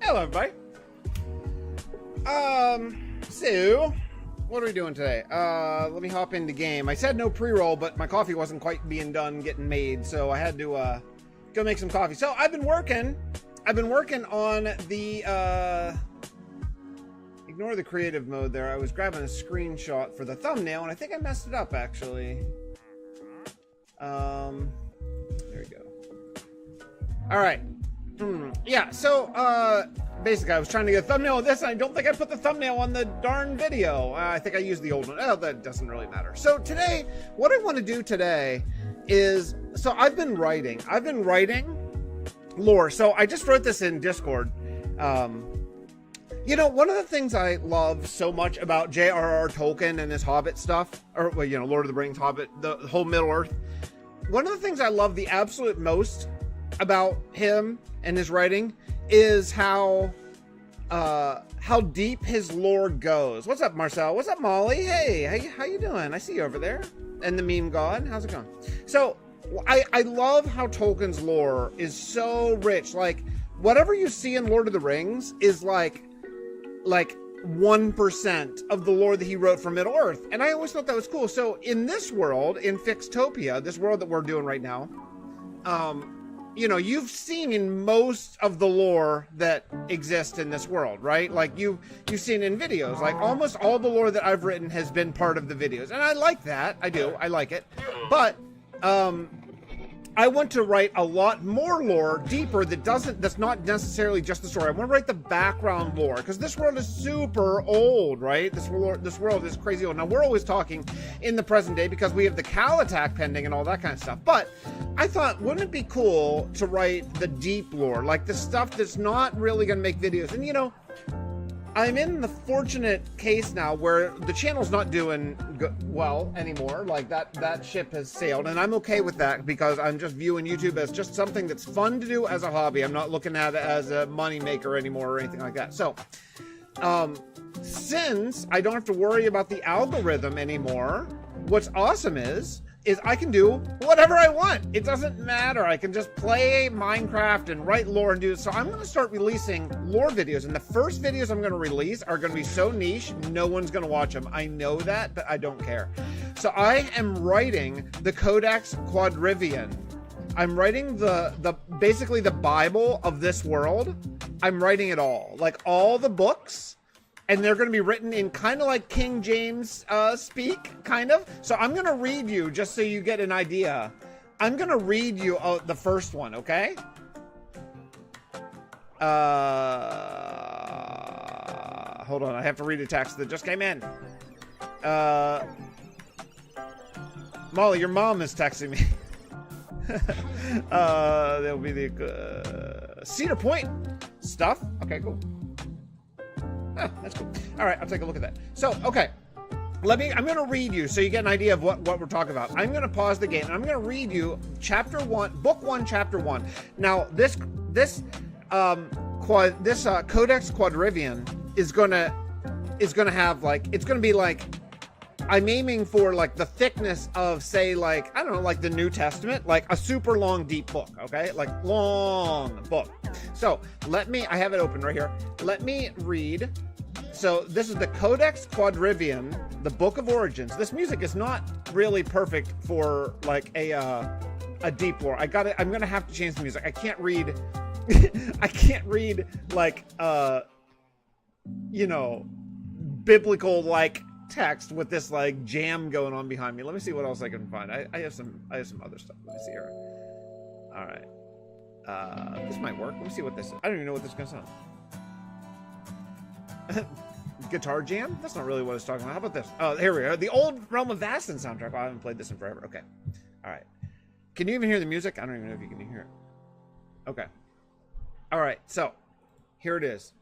Hello, everybody. So, what are we doing today? Let me hop into game. I said no pre-roll, but my coffee wasn't quite being done getting made, so I had to, go make some coffee. So, I've been working on the, ignore the creative mode there. I was grabbing a screenshot for the thumbnail, and I think I messed it up, actually. There we go. All right. Yeah, so, basically, I was trying to get a thumbnail of this, and I don't think I put the thumbnail on the darn video. I think I used the old one. Oh, that doesn't really matter. So today, what I want to do today is, so I've been writing lore. So I just wrote this in Discord. You know, one of the things I love so much about J.R.R. Tolkien and his Hobbit stuff, or, well, you know, Lord of the Rings, Hobbit, the whole Middle-earth, one of the things I love the absolute most about him and his writing is how deep his lore goes. What's up, Marcel? What's up, Molly? Hey, how you doing? I see you over there. And the meme god, how's it going? So I love how Tolkien's lore is so rich. Like, whatever you see in Lord of the Rings is like 1% of the lore that he wrote for Middle Earth. And I always thought that was cool. So in this world, in Fixtopia, this world that we're doing right now, you know, you've seen most of the lore that exists in this world, right? Like you've seen in videos, like almost all the lore that I've written has been part of the videos. And I like that. I do. I like it. But, I want to write a lot more lore deeper that's not necessarily just the story. I want to write the background lore because this world is super old, right? This world is crazy old. Now we're always talking in the present day because we have the Cal attack pending and all that kind of stuff. But I thought, wouldn't it be cool to write the deep lore, like the stuff that's not really going to make videos? And you know, I'm in the fortunate case now where the channel's not doing well anymore. Like that ship has sailed, and I'm okay with that because I'm just viewing YouTube as just something that's fun to do as a hobby. I'm not looking at it as a money maker anymore or anything like that. So, since I don't have to worry about the algorithm anymore, what's awesome is I can do whatever I want. It doesn't matter. I can just play Minecraft and write lore and do it. So I'm going to start releasing lore videos. And the first videos I'm going to release are going to be so niche, no one's going to watch them. I know that, but I don't care. So I am writing the Codex Quadrivium. I'm writing basically the Bible of this world. I'm writing it all. Like all the books. And they're going to be written in kind of like King James speak, kind of. So I'm going to read you, just so you get an idea. I'm going to read you the first one, okay? Hold on, I have to read a text that just came in. Molly, your mom is texting me. There'll be the Cedar Point stuff. Okay, cool. Oh, that's cool. All right, I'll take a look at that. So, okay. I'm going to read you so you get an idea of what we're talking about. I'm going to pause the game and I'm going to read you chapter 1, book 1, chapter 1. Now, this Codex Quadrivium is going to have like, it's going to be like, I'm aiming for like the thickness of, say, like, I don't know, like the New Testament, like a super long, deep book, okay? Like long book. So I have it open right here. Let me read. So this is the Codex Quadrivium, the Book of Origins. This music is not really perfect for like a deep lore. I'm going to have to change the music. I can't read, I can't read like, you know, biblical, like, text with this like jam going on behind me. Let me see what else I can find. I have some other stuff. Let me see here. All right. This might work. Let me see what this is. I don't even know what this is gonna sound. Guitar jam? That's not really what I was talking about. How about this? Oh, here we go. The old Realm of Vastin soundtrack. Oh, I haven't played this in forever. Okay. All right. Can you even hear the music? I don't even know if you can hear it. Okay. All right. So here it is.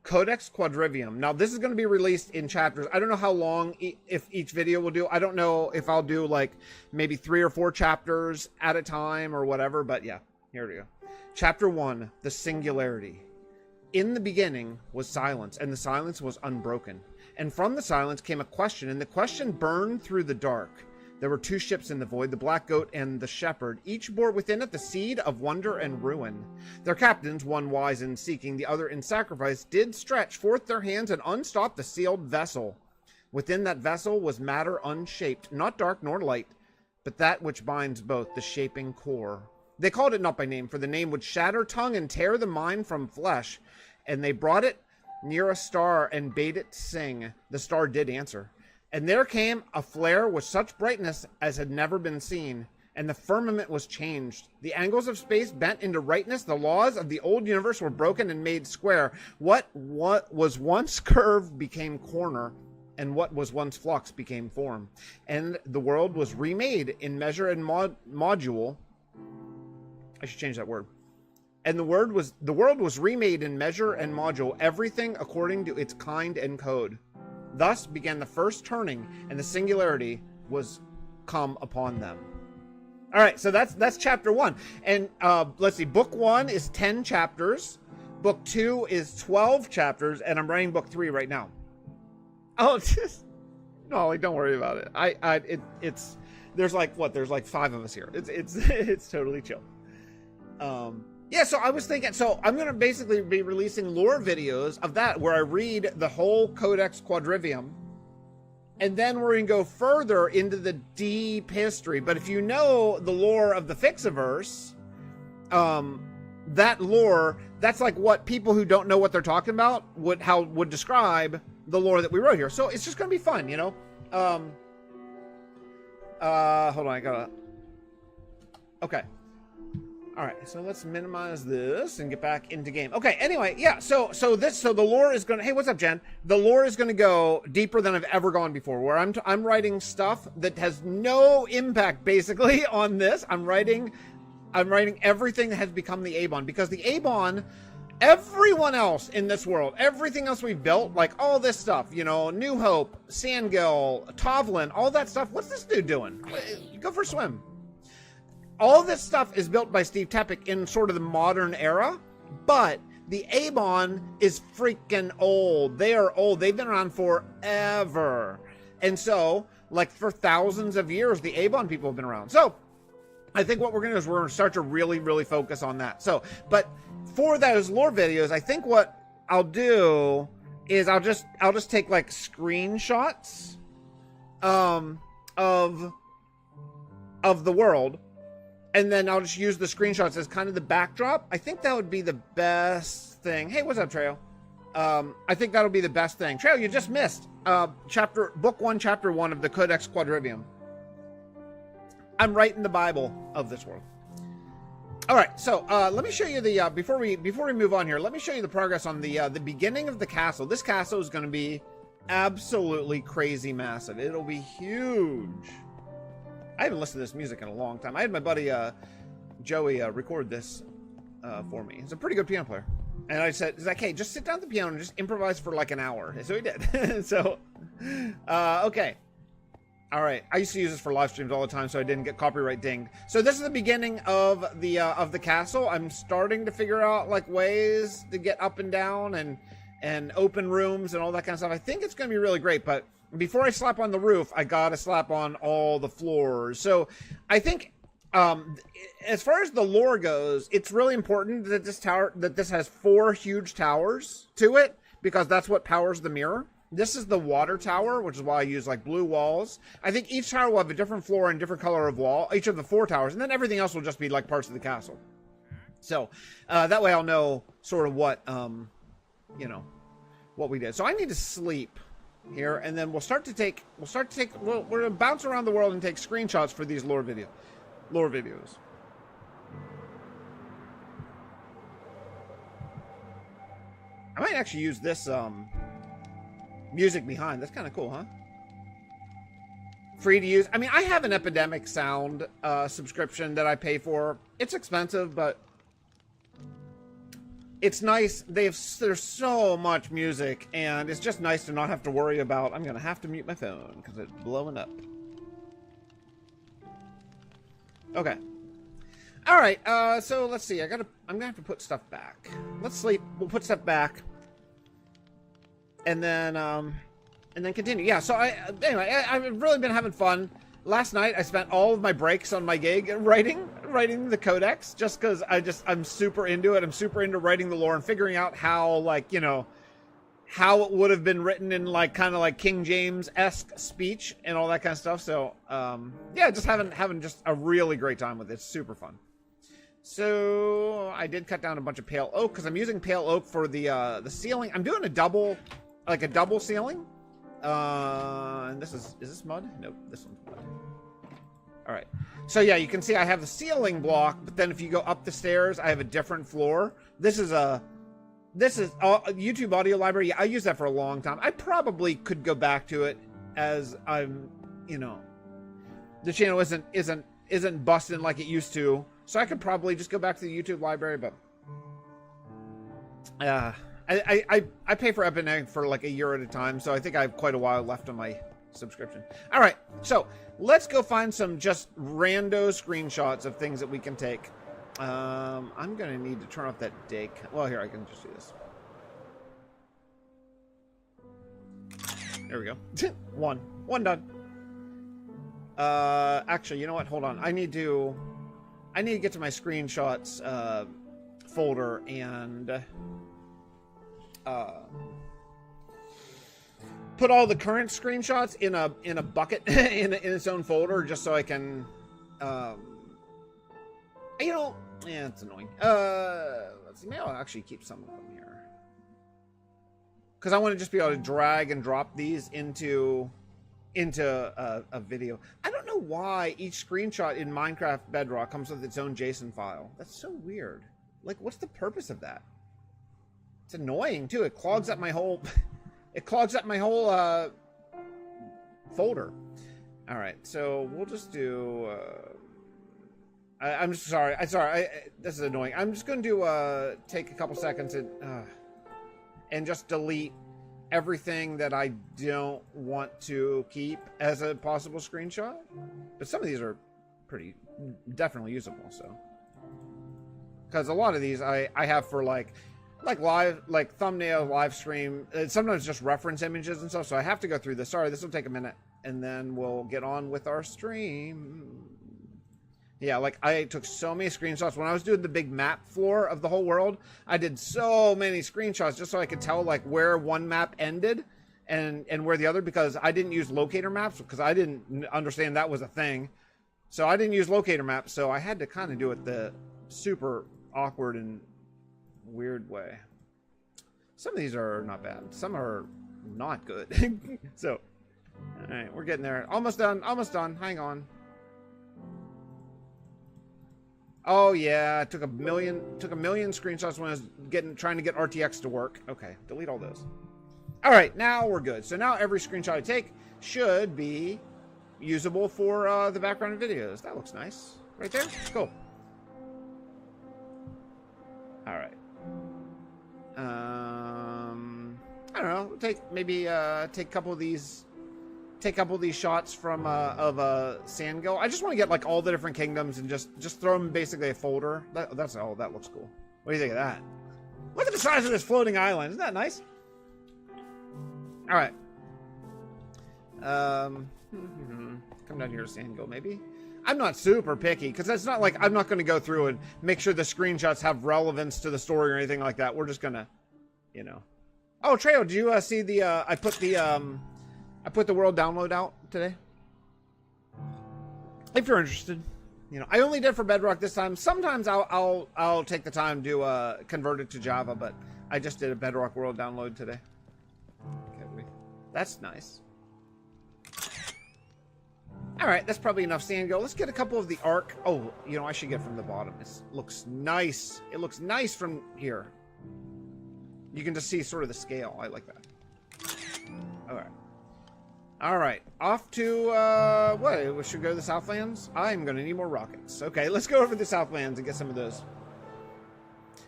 Codex Quadrivium. Now, this is going to be released in chapters. I don't know how long if each video will do. I don't know if I'll do like maybe 3 or 4 chapters at a time or whatever. But yeah, here we go. Chapter 1, the Singularity. In the beginning was silence, and the silence was unbroken. And from the silence came a question, and the question burned through the dark. There were 2 ships in the void, the Black Goat and the Shepherd. Each bore within it the seed of wonder and ruin. Their captains, one wise in seeking, the other in sacrifice, did stretch forth their hands and unstop the sealed vessel. Within that vessel was matter unshaped, not dark nor light, but that which binds both, the shaping core. They called it not by name, for the name would shatter tongue and tear the mind from flesh. And they brought it near a star and bade it sing. The star did answer. And there came a flare with such brightness as had never been seen. And the firmament was changed. The angles of space bent into rightness. The laws of the old universe were broken and made square. What was once curved became corner. And what was once flux became form. And the world was remade in measure and module. I should change that word. And the world was remade in measure and module, everything according to its kind and code. Thus began the first turning, and the singularity was come upon them. All right, so that's chapter 1. And let's see, book 1 is 10 chapters. Book 2 is 12 chapters, and I'm writing book 3 right now. Oh, no, like, don't worry about it. There's like 5 of us here. It's totally chill. Yeah, so I was thinking, so I'm going to basically be releasing lore videos of that where I read the whole Codex Quadrivium, and then we're going to go further into the deep history. But if you know the lore of the Fixxiverse, that lore, that's like what people who don't know what they're talking about would describe the lore that we wrote here. So it's just going to be fun, you know? Hold on, I gotta... Okay. All right, so let's minimize this and get back into game. Okay, anyway, yeah, so the lore is gonna, hey, what's up, Jen? The lore is gonna go deeper than I've ever gone before, where I'm writing stuff that has no impact, basically, on this. I'm writing everything that has become the Avon, because the Avon, everyone else in this world, everything else we've built, like all this stuff, you know, New Hope, Sandgil, Tovlin, all that stuff, what's this dude doing? Go for a swim. All this stuff is built by Steve Tepic in sort of the modern era, but the Avon is freaking old. They are old. They've been around forever. And so, like, for thousands of years, the Avon people have been around. So, I think what we're going to do is we're going to start to really, really focus on that. So, but for those lore videos, I think what I'll do is I'll just take, like, screenshots of the world. And then I'll just use the screenshots as kind of the backdrop. I think that would be the best thing. Hey, what's up, Trail? I think that'll be the best thing. Trail, you just missed book 1, chapter 1 of the Codex Quadrivium. I'm writing the Bible of this world. All right, so let me show you the before we move on here. Let me show you the progress on the beginning of the castle. This castle is going to be absolutely crazy massive. It'll be huge. I haven't listened to this music in a long time. I had my buddy Joey record this for me. He's a pretty good piano player. And I said, he's like, hey, just sit down at the piano and just improvise for like an hour. So he did. So, okay. All right. I used to use this for live streams all the time, so I didn't get copyright dinged. So this is the beginning of the castle. I'm starting to figure out like ways to get up and down and open rooms and all that kind of stuff. I think it's going to be really great, but before I slap on the roof, I gotta slap on all the floors. So I think, as far as the lore goes, it's really important that this has 4 huge towers to it, because that's what powers the mirror. This is the water tower, which is why I use like blue walls. I think each tower will have a different floor and different color of wall, each of the 4 towers, and then everything else will just be like parts of the castle. So that way I'll know sort of what, you know, what we did. So I need to sleep. here, and then we're gonna bounce around the world and take screenshots for these lore videos. I might actually use this music behind. That's kind of cool, huh? Free to use. I mean, I have an Epidemic Sound subscription that I pay for. It's expensive, but it's nice. There's so much music, and it's just nice to not have to worry about, I'm gonna have to mute my phone because it's blowing up. Okay. All right. So let's see. I'm gonna have to put stuff back. Let's sleep. We'll put stuff back, and then continue. Yeah. So anyway, I've really been having fun. Last night I spent all of my breaks on my gig writing the codex, just because I'm super into it. I'm super into writing the lore and figuring out how, like, you know, how it would have been written in like kind of like King James-esque speech and all that kind of stuff. So yeah, just having just a really great time with it. It's super fun. So I did cut down a bunch of pale oak because I'm using pale oak for the ceiling. I'm doing a double ceiling. And is this mud? Nope, this one's mud. All right. So yeah, you can see I have the ceiling block, but then if you go up the stairs, I have a different floor. This is a YouTube audio library. Yeah, I use that for a long time. I probably could go back to it as I'm, you know, the channel isn't busting like it used to. So I could probably just go back to the YouTube library, but I pay for Epidemic for like a year at a time, so I think I have quite a while left on my subscription. All right, so let's go find some just rando screenshots of things that we can take. I'm gonna need to turn off that day. Well, here, I can just do this. There we go. One done. Actually, you know what? Hold on. I need to get to my screenshots folder and put all the current screenshots in a bucket in its own folder, just so I can you know, yeah, it's annoying. Let's see, maybe I'll actually keep some of them here because I want to just be able to drag and drop these into a video. I don't know why each screenshot in Minecraft Bedrock comes with its own JSON file. That's so weird. Like, what's the purpose of that? It's annoying too. It clogs up my whole folder. All right, so we'll just do I'm sorry. This is annoying. I'm just going to take a couple seconds and just delete everything that I don't want to keep as a possible screenshot. But some of these are pretty definitely usable. So, because a lot of these I have for like live, like thumbnail, live stream. Sometimes just reference images and stuff. So I have to go through this. Sorry, this will take a minute, and then we'll get on with our stream. Yeah, like I took so many screenshots when I was doing the big map floor of the whole world. I did so many screenshots just so I could tell like where one map ended and where the other, because I didn't use locator maps because I didn't understand that was a thing. So I didn't use locator maps, so I had to kind of do it the super awkward and weird way. Some of these are not bad. Some are not good. So, all right, we're getting there. Almost done. Almost done. Hang on. Oh yeah, I took a million screenshots when I was trying to get RTX to work. Okay, delete all those. All right, now we're good. So now every screenshot I take should be usable for the background videos. That looks nice, right there. Cool. All right. I don't know. Take a couple of these. Take a couple of these shots from of Sandgill. I just want to get like all the different kingdoms and just throw them in basically a folder. That's all. That looks cool. What do you think of that? Look at the size of this floating island. Isn't that nice? All right. Come down here to Sandgill, maybe. I'm not super picky because it's not like I'm not going to go through and make sure the screenshots have relevance to the story or anything like that. We're just gonna, you know. Oh, Trejo, did you see the? I put the world download out today. If you're interested, you know, I only did for Bedrock this time. Sometimes I'll take the time to convert it to Java, but I just did a Bedrock world download today. Okay, That's nice. All right, that's probably enough sand go. Let's get a couple of the arc. Oh, you know, I should get from the bottom. It looks nice. It looks nice from here. You can just see sort of the scale. I like that. All right. All right. Off to, what? We should go to the Southlands? I'm going to need more rockets. Okay, let's go over to the Southlands and get some of those.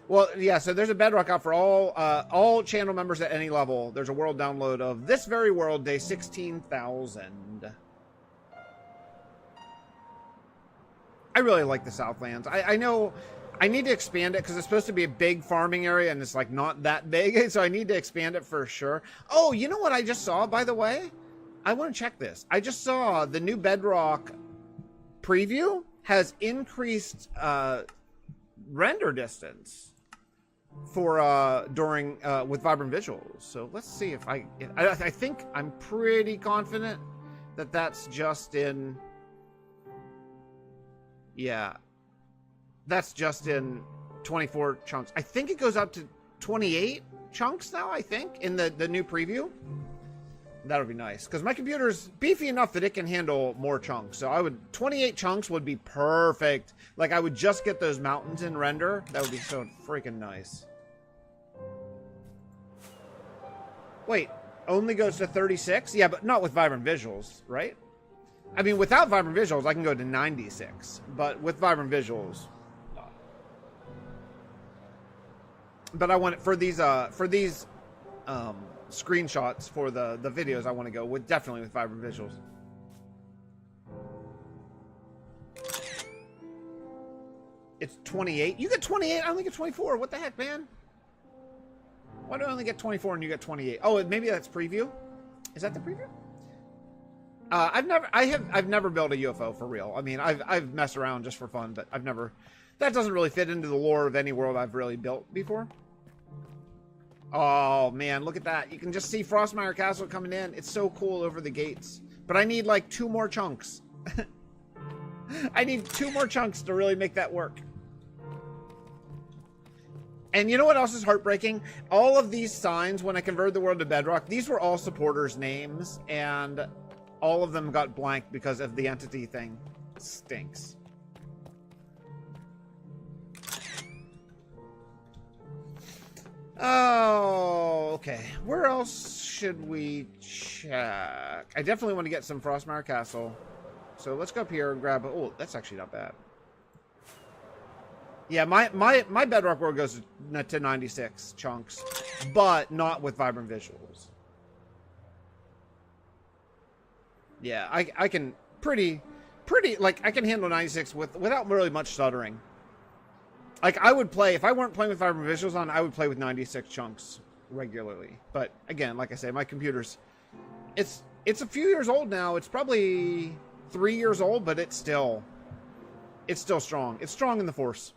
Well, yeah, so there's a Bedrock out for all channel members at any level. There's a world download of this very world, day 16,000. I really like the Southlands. I know I need to expand it because it's supposed to be a big farming area and it's like not that big. So I need to expand it for sure. Oh, you know what I just saw, by the way? I want to check this. I just saw the new Bedrock preview has increased render distance for during with vibrant visuals. So let's see if I think I'm pretty confident that that's just in. Yeah, that's just in 24 chunks. I think it goes up to 28 chunks now, I think, in the new preview. That would be nice, because my computer's beefy enough that it can handle more chunks. So 28 chunks would be perfect. Like, I would just get those mountains in render. That would be so freaking nice. Wait, only goes to 36? Yeah, but not with vibrant visuals, right? I mean, without vibrant visuals, I can go to 96, but with vibrant visuals, but I want it for these screenshots for the videos. I want to go with definitely with vibrant visuals. It's 28. You get 28. I only get 24. What the heck, man? Why do I only get 24 and you get 28? Oh, maybe that's preview. Is that the preview? I've never built a UFO for real. I mean, I've messed around just for fun, but I've never. That doesn't really fit into the lore of any world I've really built before. Oh man, look at that! You can just see Frostmire Castle coming in. It's so cool over the gates. But I need like 2 more chunks. I need 2 more chunks to really make that work. And you know what else is heartbreaking? All of these signs, when I converted the world to Bedrock, these were all supporters' names, and all of them got blanked because of the entity thing. Stinks. Oh, okay. Where else should we check? I definitely want to get some Frostmire Castle. So let's go up here and grab. Oh, that's actually not bad. Yeah, my Bedrock world goes to 96 chunks, but not with vibrant visuals. Yeah, I can pretty like I can handle 96 without really much stuttering. Like I would play if I weren't playing with vibrant visuals on, I would play with 96 chunks regularly. But again, like I say, my computer's it's a few years old now. It's probably 3 years old, but it's still strong. It's strong in the force.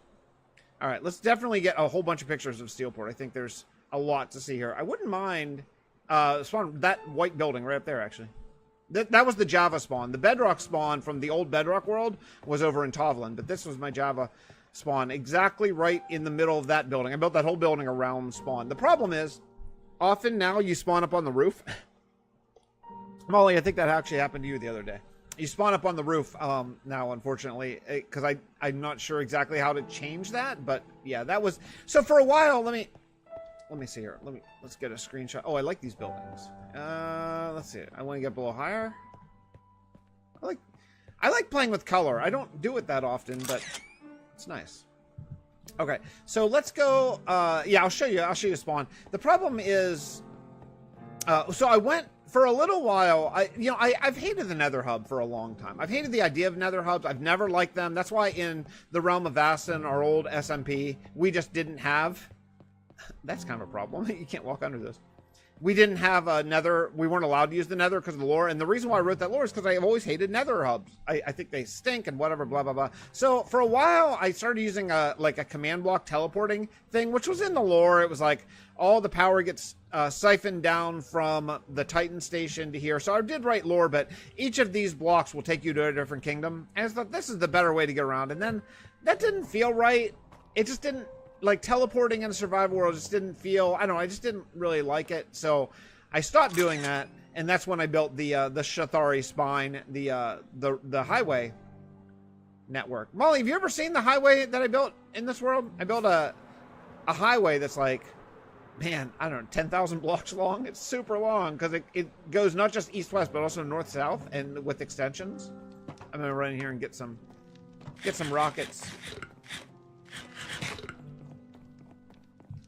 All right, let's definitely get a whole bunch of pictures of Steelport. I think there's a lot to see here. I wouldn't mind spawn that white building right up there, actually. That was the Java spawn. The Bedrock spawn from the old Bedrock world was over in Tovlin, but this was my Java spawn exactly right in the middle of that building. I built that whole building around spawn. The problem is, often now you spawn up on the roof. Molly, I think that actually happened to you the other day. You spawn up on the roof now, unfortunately, because I'm not sure exactly how to change that. But yeah, that was so for a while. Let me see here. Let's get a screenshot. Oh, I like these buildings. Let's see. I want to get below higher. I like playing with color. I don't do it that often, but it's nice. Okay, so let's go. Yeah, I'll show you spawn. The problem is, so I went. For a little while, I've hated the Nether Hub for a long time. I've hated the idea of Nether Hubs. I've never liked them. That's why in the Realm of Vastin, our old SMP, we just didn't have... That's kind of a problem. You can't walk under this. We didn't have a Nether... We weren't allowed to use the Nether because of the lore. And the reason why I wrote that lore is because I've always hated Nether Hubs. I think they stink and whatever, blah, blah, blah. So for a while, I started using a command block teleporting thing, which was in the lore. It was like all the power gets... siphoned down from the Titan station to here. So I did write lore, but each of these blocks will take you to a different kingdom. And I thought this is the better way to get around. And then that didn't feel right. It just didn't, like teleporting in a survival world just didn't feel, I don't know, I just didn't really like it. So I stopped doing that. And that's when I built the Shathari spine, the highway network. Molly, have you ever seen the highway that I built in this world? I built a highway that's like, man, I don't know, 10,000 blocks long. It's super long because it goes not just east-west, but also north-south and with extensions. I'm gonna run in here and get some rockets.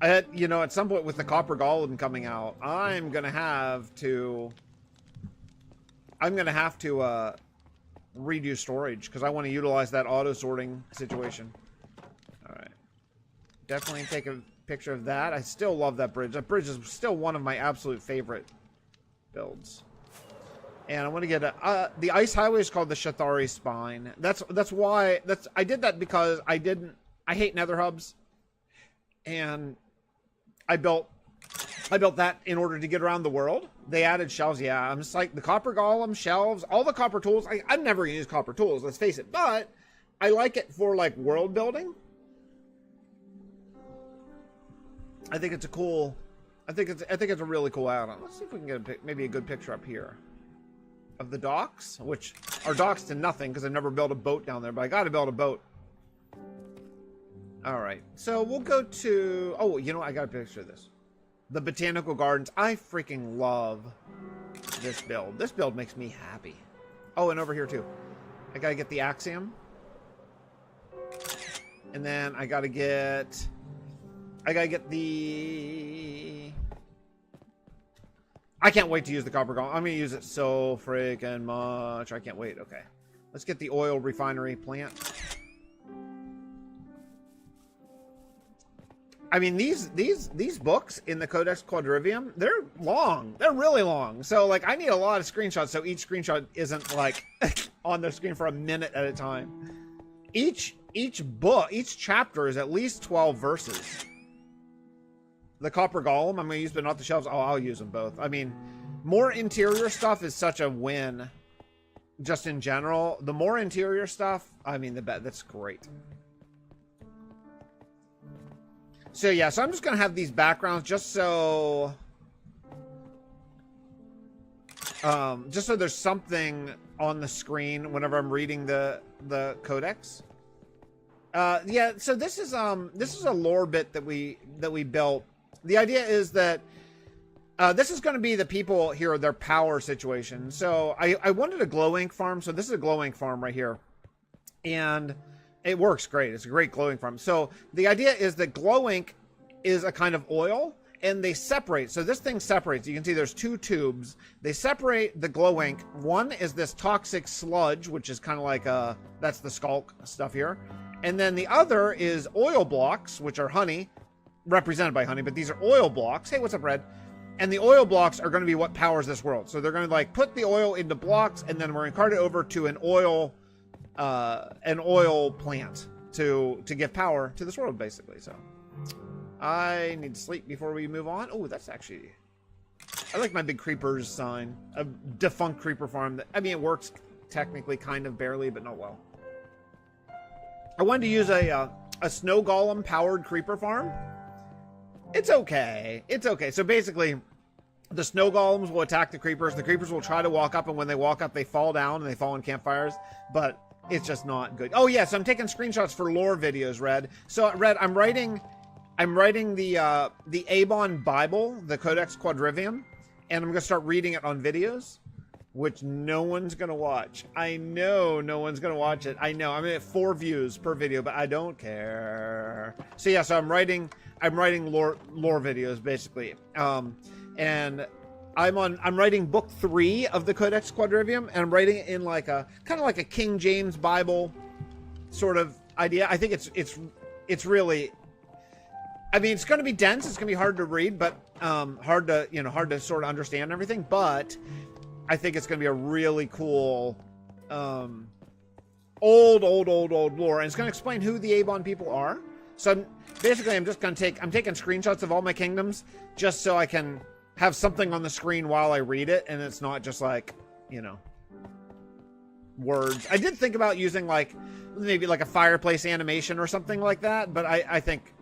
I had, you know, at some point with the copper golem coming out, I'm gonna have to redo storage because I want to utilize that auto sorting situation. All right, definitely take a picture of that. I still love that bridge. That bridge is still one of my absolute favorite builds. And I want to get the ice highway is called the Shathari spine. That's why I did that because I hate nether hubs, and I built that in order to get around the world. They added shelves. Yeah, I'm just like the copper golem, shelves, all the copper tools. I'm never gonna use copper tools, let's face it, but I like it for like world building. I think it's a cool. I think it's a really cool add-on. Let's see if we can get maybe a good picture up here of the docks, which are docks to nothing because I've never built a boat down there, but I got to build a boat. All right, so we'll go to. Oh, you know what? I got a picture of this. The botanical gardens. I freaking love this build. This build makes me happy. Oh, and over here too. I gotta get the axiom, and then I gotta get the. I can't wait to use the copper golem. I'm gonna use it so freaking much. I can't wait. Okay, let's get the oil refinery plant. I mean, these books in the Codex Quadrivium, they're long. They're really long. So, like, I need a lot of screenshots so each screenshot isn't, like, on the screen for a minute at a time. Each book, each chapter is at least 12 verses. The copper golem, I'm going to use, but not the shelves. Oh, I'll use them both. I mean, more interior stuff is such a win. Just in general. The more interior stuff, I mean, the better. That's great. So yeah, so I'm just gonna have these backgrounds just so there's something on the screen whenever I'm reading the codex. Yeah, so this is a lore bit that we built. The idea is that this is going to be the people here, their power situation. So I wanted a glow ink farm, so this is a glow ink farm right here, and it works great. It's a great glowing farm. So the idea is that glow ink is a kind of oil, and they separate. So this thing separates. You can see there's two tubes. They separate the glow ink. One is this toxic sludge, which is kind of like that's the skulk stuff here. And then the other is oil blocks, which are honey, represented by honey, but these are oil blocks. Hey, what's up, Red? And the oil blocks are going to be what powers this world. So they're going to like put the oil into blocks, and then we're going to cart it over to an oil plant to give power to this world, basically. So I need to sleep before we move on. Oh, that's actually, I like my big creepers sign. A defunct creeper farm. That, I mean, it works technically, kind of, barely, but not well. I wanted to use a snow golem powered creeper farm. It's okay. It's okay. So basically, the snow golems will attack the creepers. The creepers will try to walk up, and when they walk up, they fall down and they fall in campfires. But it's just not good. Oh yes, I'm taking screenshots for lore videos, Red. So Red, I'm writing the Avon Bible, the Codex Quadrivium, and I'm gonna start reading it on videos, which no one's gonna watch. I know no one's gonna watch it. I know. I'm at 4 views per video, but I don't care. So yeah, so I'm writing lore videos basically, and I'm writing book 3 of the Codex Quadrivium, and I'm writing it in like a kind of like a King James Bible sort of idea. I think it's really, I mean, it's going to be dense. It's going to be hard to read, but hard to sort of understand everything. But I think it's going to be a really cool old lore, and it's going to explain who the Avon people are. So I'm taking screenshots of all my kingdoms just so I can have something on the screen while I read it, and it's not just like, you know, words. I did think about using like maybe like a fireplace animation or something like that, but I think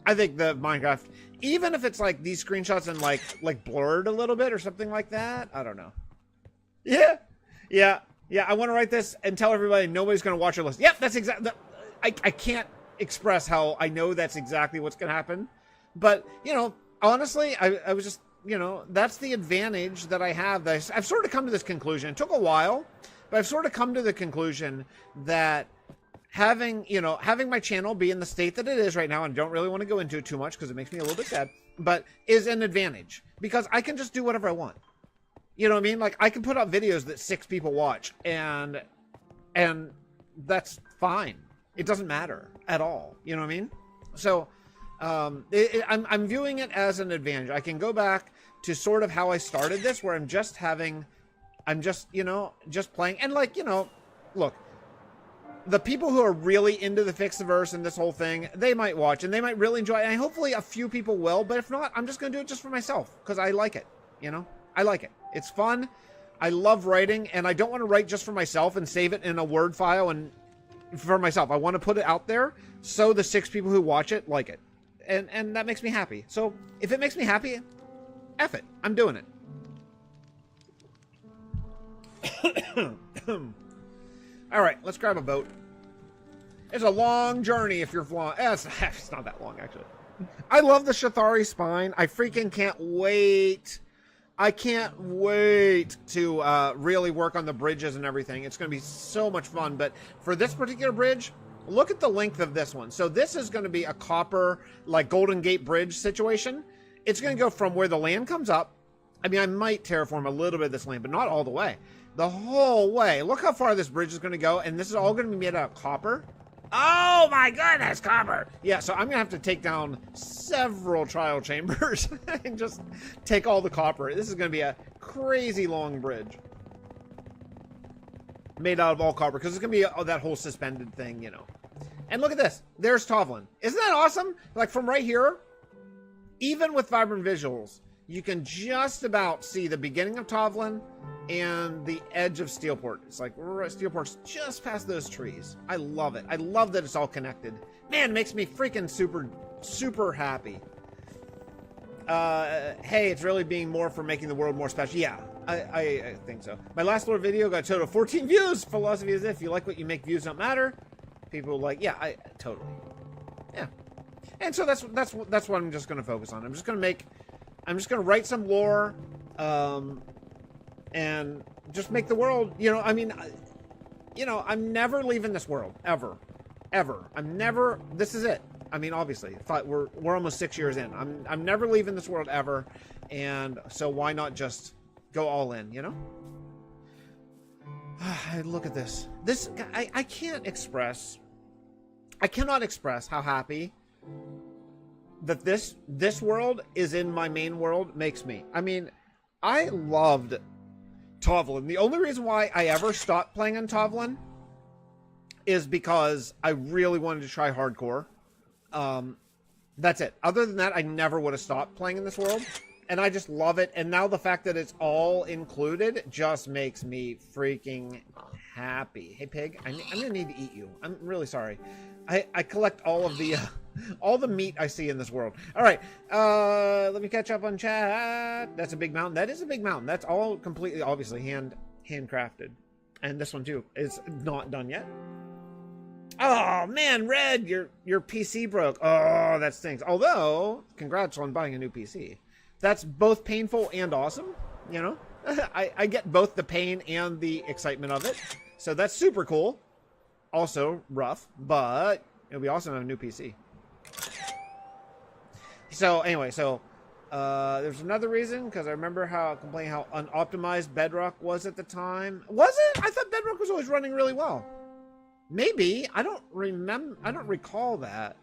I think the Minecraft, even if it's like these screenshots and like blurred a little bit or something like that, I don't know. Yeah. I want to write this and tell everybody nobody's going to watch or listen. Yep, that's exactly. I can't express how I know that's exactly what's going to happen. But, you know, honestly, I was just, you know, that's the advantage that I have. That I've sort of come to this conclusion. It took a while, but I've sort of come to the conclusion that having my channel be in the state that it is right now, and don't really want to go into it too much because it makes me a little bit sad, but is an advantage because I can just do whatever I want. You know what I mean? Like, I can put out videos that 6 people watch, and that's fine. It doesn't matter at all. You know what I mean? So, I'm viewing it as an advantage. I can go back to sort of how I started this, where I'm just playing, and like, you know, look, the people who are really into the Fixxiverse and this whole thing, they might watch and they might really enjoy it. And hopefully a few people will, but if not, I'm just going to do it just for myself because I like it. You know, I like it. It's fun. I love writing, and I don't want to write just for myself and save it in a Word file and for myself. I want to put it out there so the 6 people who watch it like it. And that makes me happy. So if it makes me happy, F it. I'm doing it. All right, let's grab a boat. It's a long journey if you're flying. It's not that long, actually. I love the Shathari spine. I freaking can't wait. I can't wait to really work on the bridges and everything. It's going to be so much fun. But for this particular bridge, look at the length of this one. So this is going to be a copper, like Golden Gate Bridge situation. It's going to go from where the land comes up. I mean, I might terraform a little bit of this land, but not all the way. The whole way. Look how far this bridge is going to go. And this is all going to be made out of copper. Oh my goodness, copper. Yeah, so I'm going to have to take down several trial chambers and just take all the copper. This is going to be a crazy long bridge. Made out of all copper, because it's going to be that whole suspended thing, you know. And look at this. There's Tovlin. Isn't that awesome? Like from right here, even with vibrant visuals, you can just about see the beginning of Tovlin and the edge of Steelport. It's like Steelport's just past those trees. I love it. I love that it's all connected. Man, it makes me freaking super happy. Hey, it's really being more for making the world more special. Yeah, I think so. My last Lord video got a total of 14 views. Philosophy is if you like what you make, views don't matter. People are like, yeah, totally. Yeah. And so that's what I'm just going to focus on. I'm just going to write some lore, and just make the world, you know, I mean, you know, I'm never leaving this world, ever. This is it. I mean, obviously, we're almost 6 years in. I'm never leaving this world ever, and so why not just go all in, you know? Look at this. I cannot express how happy that this world is in my main world makes me. I mean, I loved Tovlin. The only reason why I ever stopped playing on Tovlin is because I really wanted to try hardcore. That's it. Other than that, I never would have stopped playing in this world. And I just love it. And now the fact that it's all included just makes me freaking happy. Hey, pig, I'm going to need to eat you. I'm really sorry. I collect all of the all the meat I see in this world. All right, let me catch up on chat. That's a big mountain. That is a big mountain. That's all completely, obviously, handcrafted. And this one too is not done yet. Oh man, Red, your PC broke. Oh, that stinks. Although, congrats on buying a new PC. That's both painful and awesome. You know, I get both the pain and the excitement of it. So that's super cool. Also rough, but it'll be awesome to have a new PC. So anyway, there's another reason, because I remember complaining how unoptimized Bedrock was at the time. Was it? I thought Bedrock was always running really well. Maybe. I don't recall that.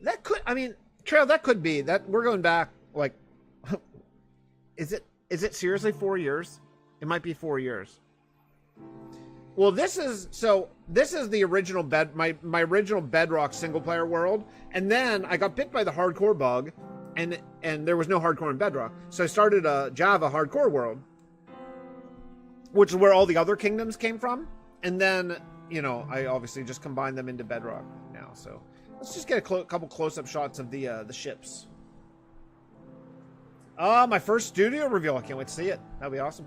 That could, I mean, Trail, that could be. That we're going back like is it seriously 4 years? It might be 4 years. Well, this is the original my original Bedrock single player world, and then I got bit by the hardcore bug, and there was no hardcore in Bedrock, so I started a Java hardcore world, which is where all the other kingdoms came from, and then, you know, I obviously just combined them into Bedrock now. So Let's just get a couple close-up shots of the ships. Oh, my first studio reveal. I can't wait to see it. That'll be awesome.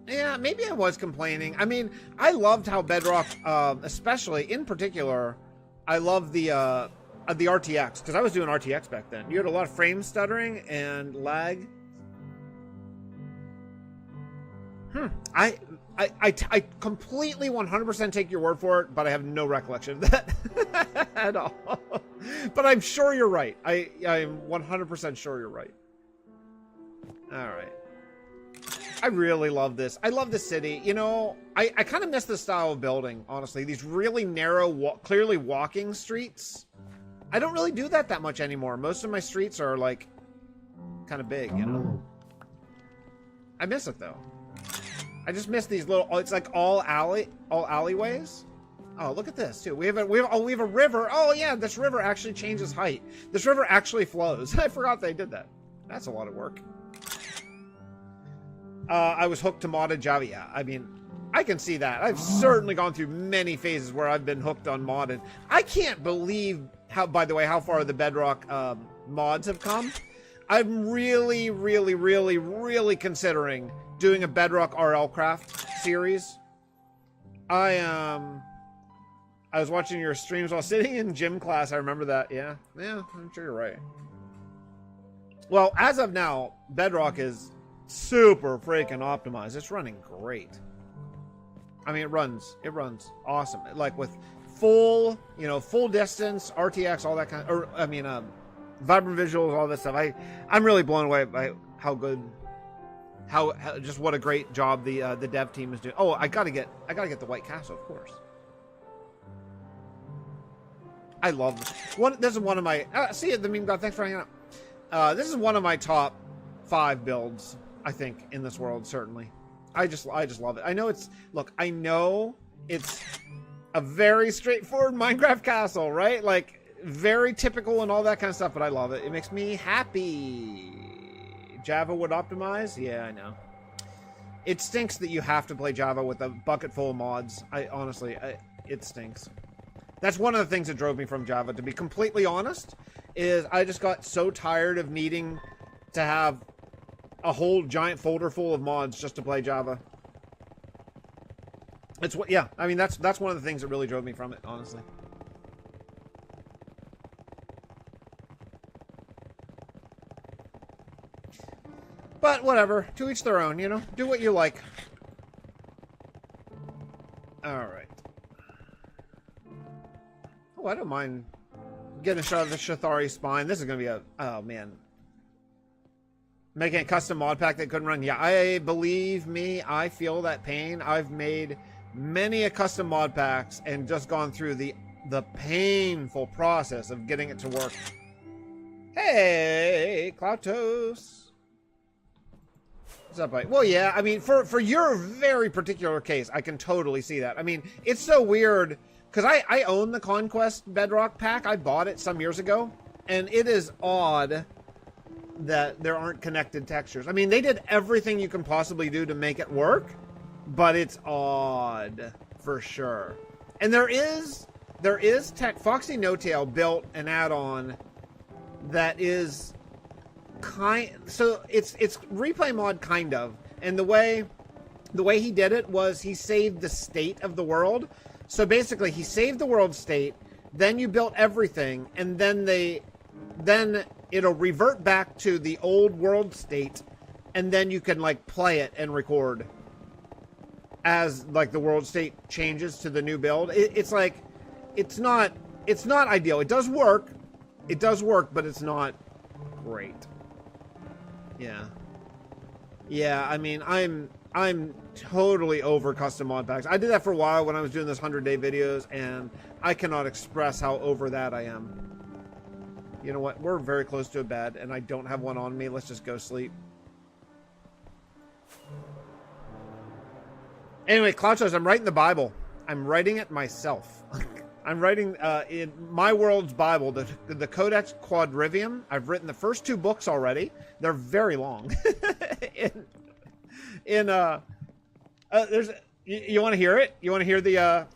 Yeah, maybe I was complaining. I mean, I loved how Bedrock, especially in particular, I love the RTX, because I was doing RTX back then. You had a lot of frame stuttering and lag. I completely 100% take your word for it, but I have no recollection of that at all. But I'm sure you're right. I'm 100% sure you're right. All right. I really love this. I love the city. You know, I kind of miss the style of building, honestly. These really narrow, clearly walking streets. I don't really do that much anymore. Most of my streets are, like, kind of big, you know? I miss it, though. I just miss these little, it's like all alleyways. Oh, look at this, too. We have a river. Oh, yeah, this river actually changes height. This river actually flows. I forgot they did that. That's a lot of work. I was hooked to modded Java. Yeah, I mean, I can see that. I've certainly gone through many phases where I've been hooked on modded. I can't believe how, by the way, how far the Bedrock mods have come. I'm really, really, really, really considering doing a Bedrock RL Craft series. I was watching your streams while sitting in gym class. I remember that. Yeah, I'm sure you're right. Well, as of now, Bedrock is super freaking optimized. It's running great. I mean, it runs awesome. Like with full distance, RTX, all that kind of, or I mean, vibrant visuals, all this stuff. I'm really blown away by how good, how just what a great job the dev team is doing. Oh, I gotta get the White Castle, of course. I love this. This is one of my see the meme god. Thanks for hanging out. This is one of my top 5 builds, I think, in this world, certainly. I just love it. I know it's a very straightforward Minecraft castle, right? Like, very typical and all that kind of stuff, but I love it. It makes me happy. Java would optimize? Yeah, I know. It stinks that you have to play Java with a bucket full of mods. Honestly, it stinks. That's one of the things that drove me from Java, to be completely honest, is I just got so tired of needing to have a whole giant folder full of mods just to play Java. It's what, yeah. I mean, that's one of the things that really drove me from it, honestly. But whatever, to each their own, you know. Do what you like. All right. Oh, I don't mind getting a shot of the Shathari spine. This is gonna be oh man. Making a custom mod pack that couldn't run. Yeah, believe me, I feel that pain. I've made many a custom mod packs and just gone through the painful process of getting it to work. Hey, Cloutos. What's up, buddy? Well, yeah, I mean, for your very particular case, I can totally see that. I mean, it's so weird, because I own the Conquest Bedrock pack. I bought it some years ago, and it is odd that there aren't connected textures. I mean, they did everything you can possibly do to make it work, but it's odd for sure. And there is tech. Foxy No-Tail built an add-on that is so it's replay mod kind of, and the way he did it was he saved the state of the world. So basically, he saved the world state, then you built everything, and then it'll revert back to the old world state, and then you can like play it and record as like the world state changes to the new build. It's like it's not ideal. It does work, but it's not great. Yeah. I mean, I'm totally over custom mod packs. I did that for a while when I was doing this 100-day videos, and I cannot express how over that I am. You know what? We're very close to a bed, and I don't have one on me. Let's just go sleep. Anyway, Clouchos, I'm writing the Bible. I'm writing it myself. I'm writing in my world's Bible, the Codex Quadrivium. I've written the first 2 books already. They're very long. You want to hear it? You want to hear the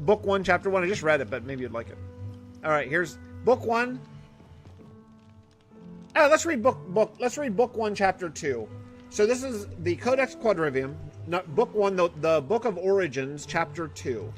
book 1, chapter 1? I just read it, but maybe you'd like it. All right, here's book 1. Let's read book 1, chapter 2. So this is the Codex Quadrivium, book 1, the Book of Origins, chapter 2.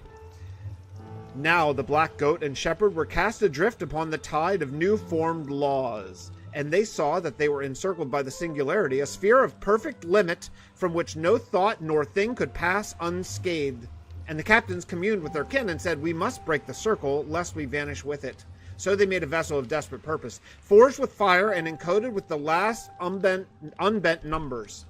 Now the black goat and shepherd were cast adrift upon the tide of new formed laws, and they saw that they were encircled by the singularity, a sphere of perfect limit from which no thought nor thing could pass unscathed. And the captains communed with their kin and said, "We must break the circle, lest we vanish with it." So they made a vessel of desperate purpose, forged with fire and encoded with the last unbent numbers.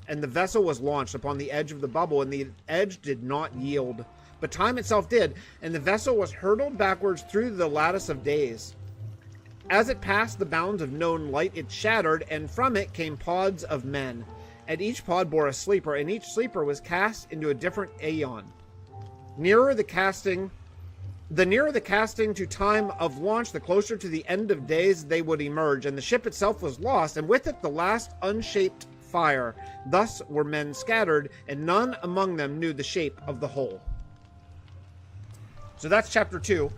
And the vessel was launched upon the edge of the bubble, and the edge did not yield. But time itself did, and the vessel was hurtled backwards through the lattice of days. As it passed the bounds of known light, it shattered, and from it came pods of men. And each pod bore a sleeper, and each sleeper was cast into a different aeon. The nearer the casting to time of launch, the closer to the end of days they would emerge, and the ship itself was lost, and with it the last unshaped fire. Thus were men scattered, and none among them knew the shape of the whole. So that's chapter 2.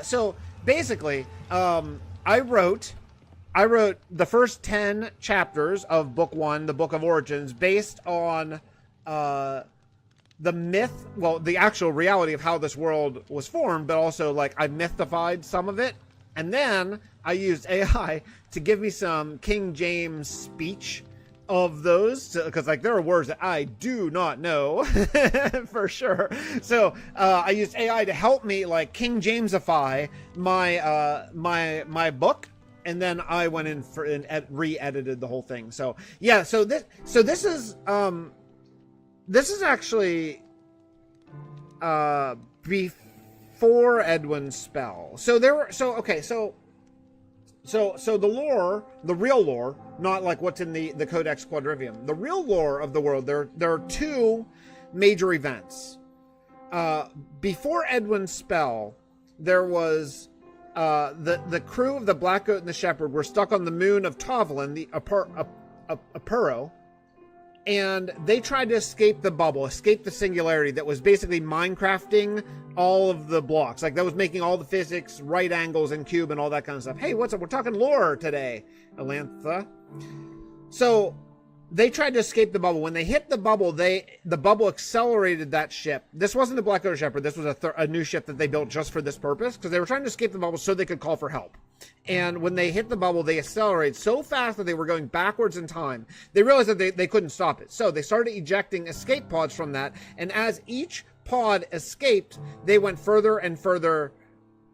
So basically, I wrote the first 10 chapters of book 1, the Book of Origins, based on the myth, well, the actual reality of how this world was formed, but also like I mythified some of it. And then I used AI to give me some King James speech of those, because like there are words that I do not know for sure. So I used AI to help me like King Jamesify my my book, and then I went in and re-edited the whole thing. So yeah, so this is actually before Edwin's spell. So there were So the lore, the real lore, not like what's in the Codex Quadrivium, the real lore of the world, there are 2 major events. Before Edwin's spell, there was the crew of the Black Goat and the Shepherd were stuck on the moon of Tovlin, the Apuro, and they tried to escape the bubble, escape the singularity that was basically Minecrafting all of the blocks. Like that was making all the physics, right angles and cube and all that kind of stuff. Hey, what's up? We're talking lore today, Alantha. So they tried to escape the bubble. When they hit the bubble, the bubble accelerated that ship. This wasn't the Black Goat Shepherd. This was a new ship that they built just for this purpose, because they were trying to escape the bubble so they could call for help. And when they hit the bubble, they accelerated so fast that they were going backwards in time. They realized that they couldn't stop it. So they started ejecting escape pods from that. And as each pod escaped, they went further and further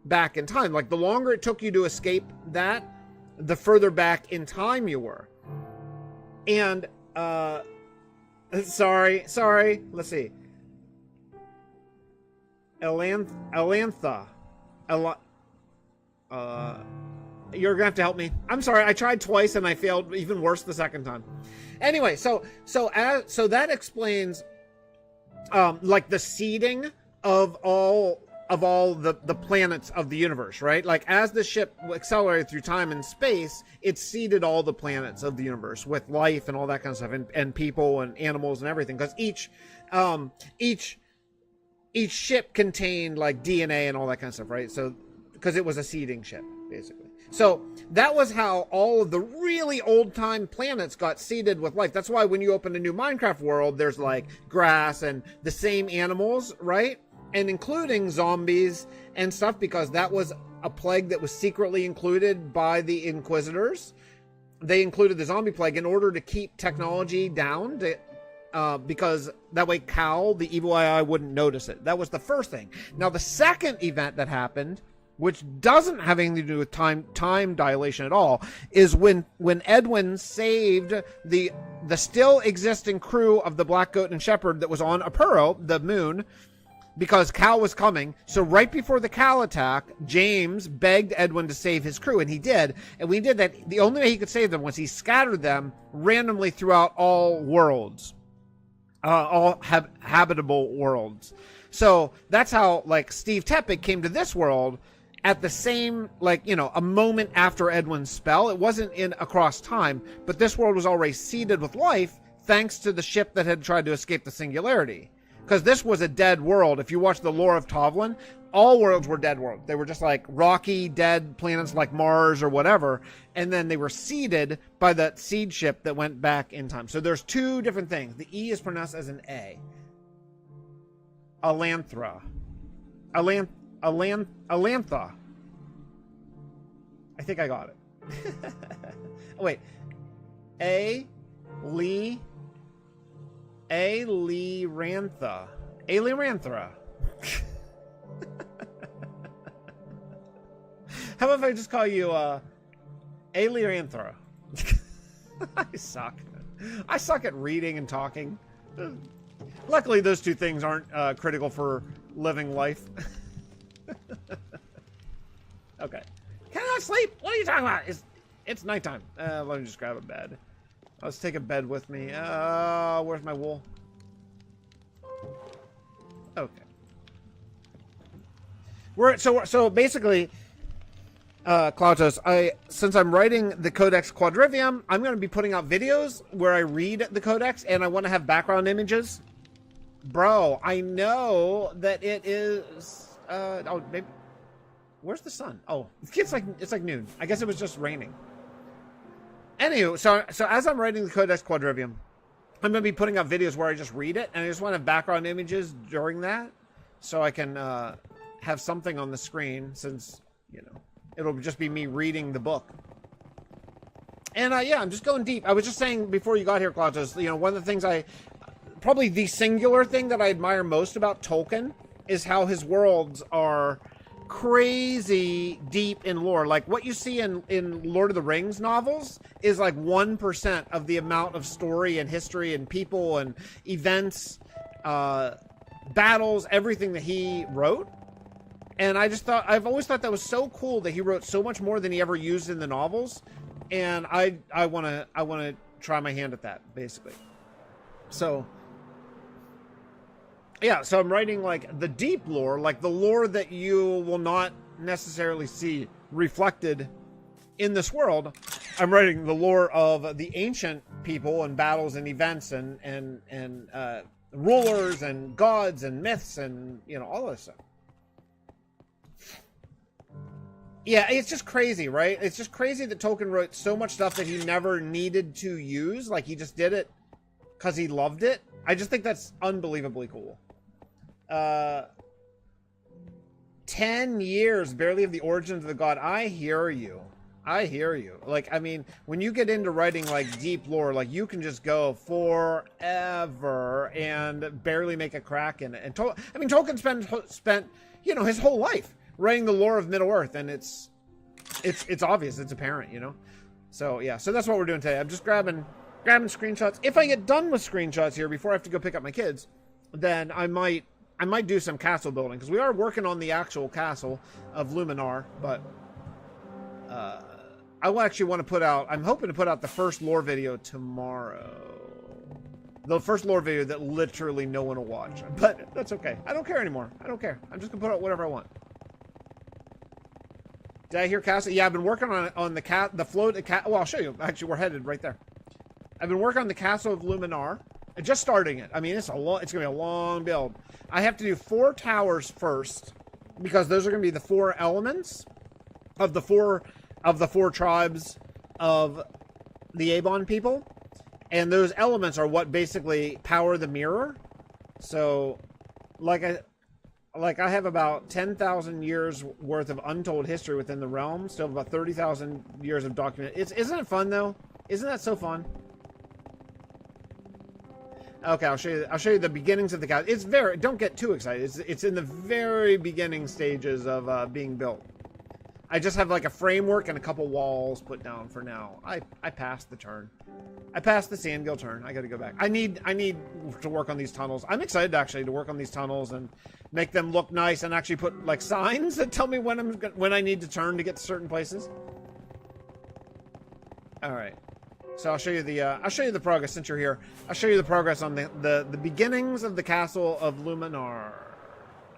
back in time. Like the longer it took you to escape that, the further back in time you were. And sorry, let's see. Alantha. You're gonna have to help me. I'm sorry, I tried twice and I failed even worse the second time. Anyway, so that explains like the seeding of all the planets of the universe, right? Like as the ship accelerated through time and space, it seeded all the planets of the universe with life and all that kind of stuff, and people and animals and everything, because each ship contained like DNA and all that kind of stuff, right? So because it was a seeding ship, basically. So that was how all of the really old-time planets got seeded with life. That's why when you open a new Minecraft world, there's like grass and the same animals, right? And including zombies and stuff, because that was a plague that was secretly included by the Inquisitors. They included the zombie plague in order to keep technology down, because that way Cal, the evil AI, wouldn't notice it. That was the first thing. Now, the second event that happened, which doesn't have anything to do with time dilation at all, is when Edwin saved the still existing crew of the Black Goat and Shepherd that was on Apuro, the moon, because Cal was coming. So right before the Cal attack, James begged Edwin to save his crew, and he did. And we did that. The only way he could save them was he scattered them randomly throughout all worlds, all habitable worlds. So that's how like Steve Tepic came to this world at the same, like, you know, a moment after Edwin's spell. It wasn't in across time, but this world was already seeded with life thanks to the ship that had tried to escape the singularity. because this was a dead world. If you watch the lore of Tovlin, all worlds were dead worlds. They were just like rocky, dead planets like Mars or whatever. And then they were seeded by that seed ship that went back in time. So there's two different things. The E is pronounced as an A. Alantha. I think I got it. Oh, wait. Alirantha. How about if I just call you Alirantha? I suck. I suck at reading and talking. Luckily, those two things aren't critical for living life. Okay. Can I sleep? What are you talking about? It's nighttime. Let me just grab a bed. Let's take a bed with me. Where's my wool? Okay. So basically, Klautos, since I'm writing the Codex Quadrivium, I'm going to be putting out videos where I read the Codex, and I want to have background images. Bro, I know that it is. Oh, maybe. Where's the sun? Oh, it's like noon. I guess it was just raining. Anywho, so as I'm writing the Codex Quadrivium, I'm going to be putting out videos where I just read it, and I just want to have background images during that, so I can have something on the screen, since, you know, it'll just be me reading the book. And yeah, I'm just going deep. I was just saying before you got here, Klautos, you know, one of the things probably the singular thing that I admire most about Tolkien is how his worlds are crazy deep in lore. Like what you see in Lord of the Rings novels is like 1% of the amount of story and history and people and events, battles, everything that he wrote. And I've always thought that was so cool that he wrote so much more than he ever used in the novels. And I want to try my hand at that, basically. So yeah, so I'm writing like the deep lore, like the lore that you will not necessarily see reflected in this world. I'm writing the lore of the ancient people and battles and events and rulers and gods and myths and, you know, all this stuff. Yeah, it's just crazy, right? It's just crazy that Tolkien wrote so much stuff that he never needed to use. Like, he just did it because he loved it. I just think that's unbelievably cool. 10 years barely of the origins of the god. I hear you. Like, I mean, when you get into writing like deep lore, like you can just go forever and barely make a crack in it. And Tolkien spent you know, his whole life writing the lore of Middle-earth, and it's obvious, it's apparent, you know. So yeah, so that's what we're doing today. I'm just grabbing screenshots. If I get done with screenshots here before I have to go pick up my kids, then I might do some castle building, because we are working on the actual Castle of Luma-Nar, but I will actually want to put out, I'm hoping to put out the first lore video tomorrow. The first lore video that literally no one will watch. But that's okay. I don't care anymore. I don't care. I'm just going to put out whatever I want. Did I hear Castle? Yeah, I've been working on the float. Well, I'll show you. Actually, we're headed right there. I've been working on the Castle of Luma-Nar. Just starting it. I mean, it's going to be a long build. I have to do 4 towers first, because those are going to be the 4 elements of the four tribes of the Avon people. And those elements are what basically power the mirror. So, like I have about 10,000 years worth of untold history within the realm. Still about 30,000 years of document. Isn't it fun though? Isn't that so fun? Okay, I'll show you the beginnings of the castle. Don't get too excited. It's in the very beginning stages of being built. I just have like a framework and a couple walls put down for now. I passed the turn. I passed the Sandgill turn. I got to go back. I need to work on these tunnels. I'm excited actually to work on these tunnels and make them look nice, and actually put like signs that tell me when I need to turn to get to certain places. All right. So I'll show you the progress since you're here. I'll show you the progress on the beginnings of the Castle of Luma-Nar.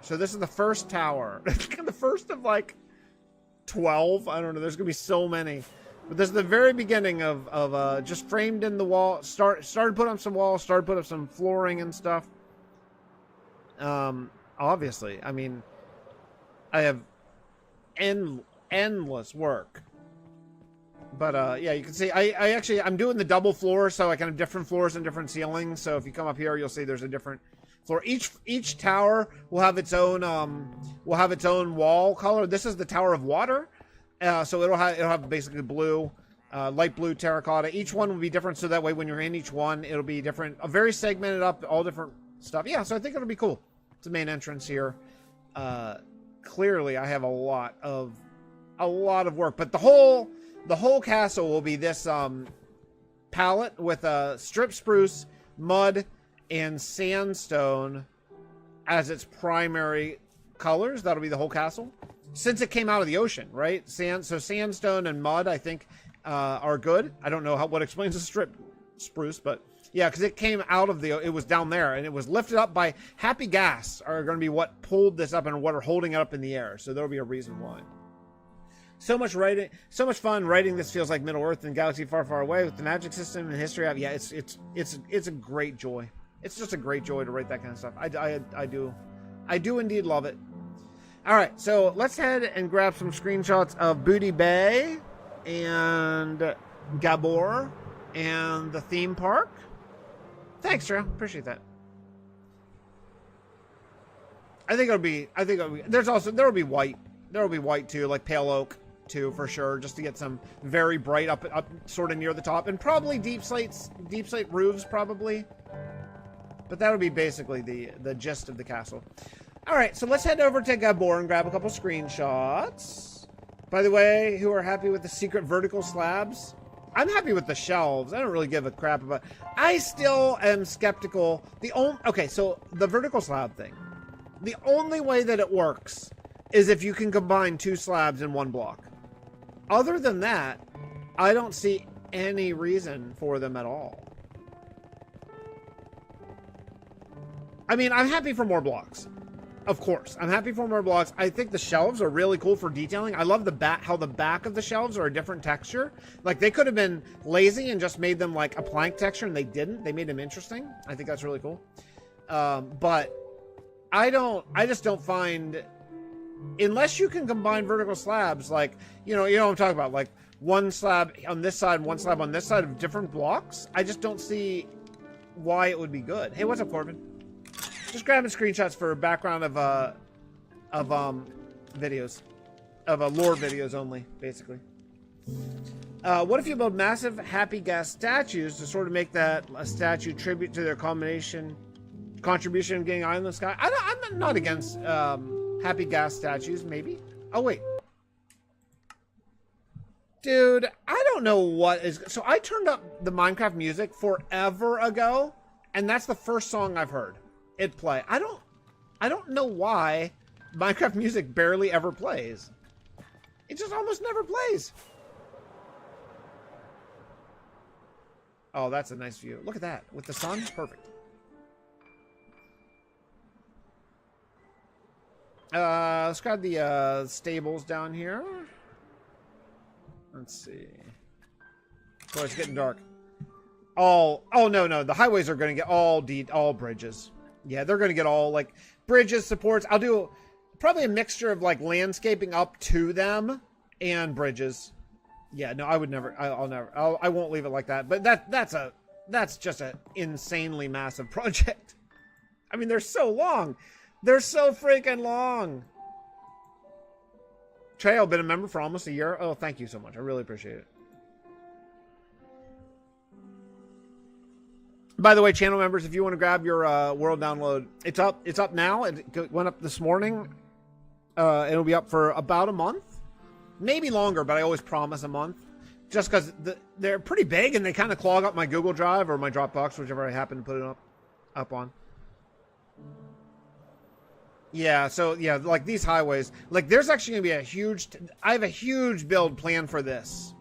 So this is the first tower. The first of like 12. I don't know. There's gonna be so many. But this is the very beginning of just framed in the wall. Started putting up some walls. Started putting up some flooring and stuff. Obviously. I mean, I have endless work. But yeah, you can see I'm doing the double floor, so I can have different floors and different ceilings. So if you come up here, you'll see there's a different floor. Each tower will have its own wall color. This is the Tower of Water, so it'll have basically blue, light blue, terracotta. Each one will be different, so that way when you're in each one, it'll be different, very segmented up, all different stuff. Yeah, so I think it'll be cool. It's the main entrance here. Clearly, I have a lot of work, but the whole castle will be this palette with strip spruce, mud, and sandstone as its primary colors. That'll be the whole castle, since it came out of the ocean, right? So sandstone and mud, I think, are good. I don't know what explains the strip spruce, but yeah, because it came out of it was down there, and it was lifted up by happy gas are going to be what pulled this up and what are holding it up in the air. So there'll be a reason why. So much writing, so much fun writing. This feels like Middle Earth and Galaxy Far, Far Away with the magic system and history. Yeah, it's a great joy. It's just a great joy to write that kind of stuff. I do indeed love it. All right, so let's head and grab some screenshots of Booty Bay and Gabor and the theme park. Thanks, Drew. Appreciate that. I think it'll be. There'll be white. There will be white too, like pale oak too, for sure, just to get some very bright up sort of near the top, and probably deep slate roofs probably. But that would be basically the gist of the castle. All right, so let's head over to Gabor and grab a couple screenshots. By the way, who are happy with the secret vertical slabs? I'm happy with the shelves. I don't really give a crap about. I still am skeptical. Okay, so the vertical slab thing. The only way that it works is if you can combine two slabs in one block. Other than that, I don't see any reason for them at all. I mean, I'm happy for more blocks. Of course, I'm happy for more blocks. I think the shelves are really cool for detailing. I love how the back of the shelves are a different texture. Like, they could have been lazy and just made them like a plank texture, and they didn't. They made them interesting. I think that's really cool. But I just don't find, unless you can combine vertical slabs, like, you know what I'm talking about, like one slab on this side and one slab on this side of different blocks. I just don't see why it would be good. Hey, what's up, Corbin? Just grabbing screenshots for background of videos, of lore videos only, basically. What if you build massive happy gas statues to sort of make that a statue tribute to their contribution of getting eye in the sky? I'm not against happy gas statues, maybe. Oh, wait. Dude, I don't know what is... So I turned up the Minecraft music forever ago, and that's the first song I've heard it play. I don't know why Minecraft music barely ever plays. It just almost never plays. Oh, that's a nice view. Look at that. With the sun, perfect. Let's grab the stables down here. Let's see. Oh, it's getting dark. Oh no. The highways are going to get all bridges. Yeah, they're going to get all like bridges, supports. I'll do probably a mixture of like landscaping up to them and bridges. Yeah, no, I would never. I won't leave it like that. But that's just an insanely massive project. I mean, they're so long. They're so freaking long. Trey, I've been a member for almost a year. Oh, thank you so much. I really appreciate it. By the way, channel members, if you want to grab your world download, it's up now. It went up this morning. It'll be up for about a month, maybe longer, but I always promise a month, just because they're pretty big and they kind of clog up my Google Drive or my Dropbox, whichever I happen to put it up on. Yeah, so yeah, like these highways, like there's actually gonna be I have a huge build plan for this,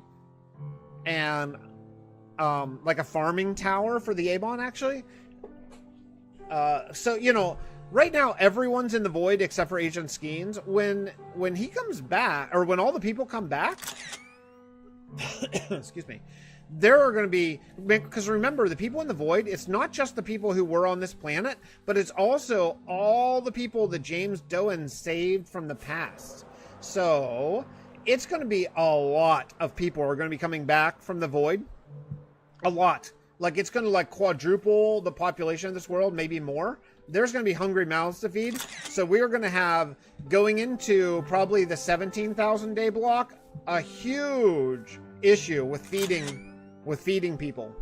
and like a farming tower for the Avon, actually. So, you know, right now everyone's in the void except for Agent Skeens. When he comes back, or when all the people come back, excuse me, there are going to be, because remember, the people in the void, it's not just the people who were on this planet, but it's also all the people that James Doen saved from the past. So it's going to be a lot of people are going to be coming back from the void. A lot. Like, it's going to like quadruple the population of this world, maybe more. There's going to be hungry mouths to feed. So we are going to have, going into probably the 17,000 day block, a huge issue with feeding people.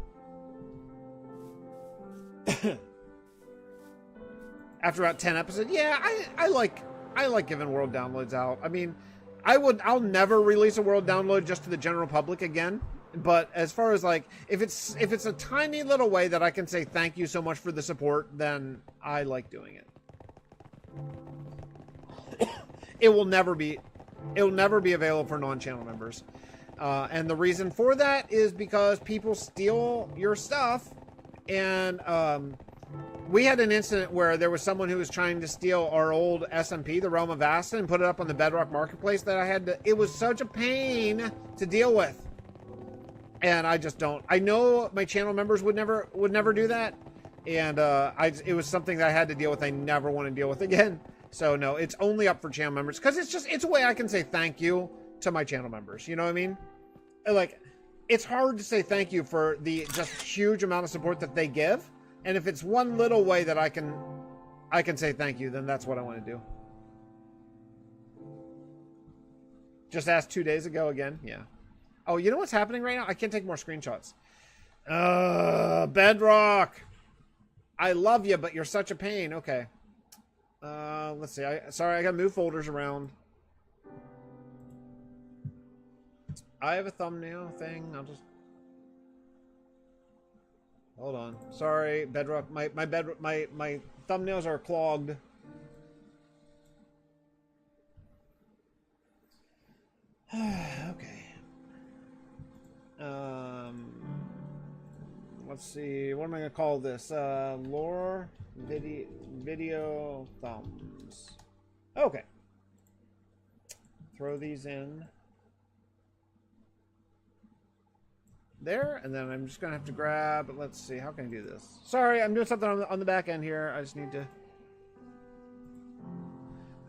After about 10 episodes, yeah, I like giving world downloads out. I mean, I'll never release a world download just to the general public again. But as far as like, if it's a tiny little way that I can say thank you so much for the support, then I like doing it. It'll never be available for non-channel members. And the reason for that is because people steal your stuff. And we had an incident where there was someone who was trying to steal our old SMP, the Realm of Asta, and put it up on the Bedrock Marketplace that I had to, it was such a pain to deal with. And I just don't. I know my channel members would never do that, and it was something that I had to deal with. I never want to deal with again. So no, it's only up for channel members because it's a way I can say thank you to my channel members. You know what I mean? Like, it's hard to say thank you for the just huge amount of support that they give, and if it's one little way that I can say thank you, then that's what I want to do. Just asked 2 days ago again. Yeah. Oh, you know what's happening right now? I can't take more screenshots. Bedrock. I love you, but you're such a pain. Okay. Let's see. Sorry, I got to move folders around. I have a thumbnail thing. I'll just... Hold on. Sorry, Bedrock. My thumbnails are clogged. Okay. Let's see. What am I going to call this? Lore video thumbs. Okay. Throw these in there, and then I'm just going to have to grab, let's see, how can I do this? Sorry, I'm doing something on the back end here. I just need to...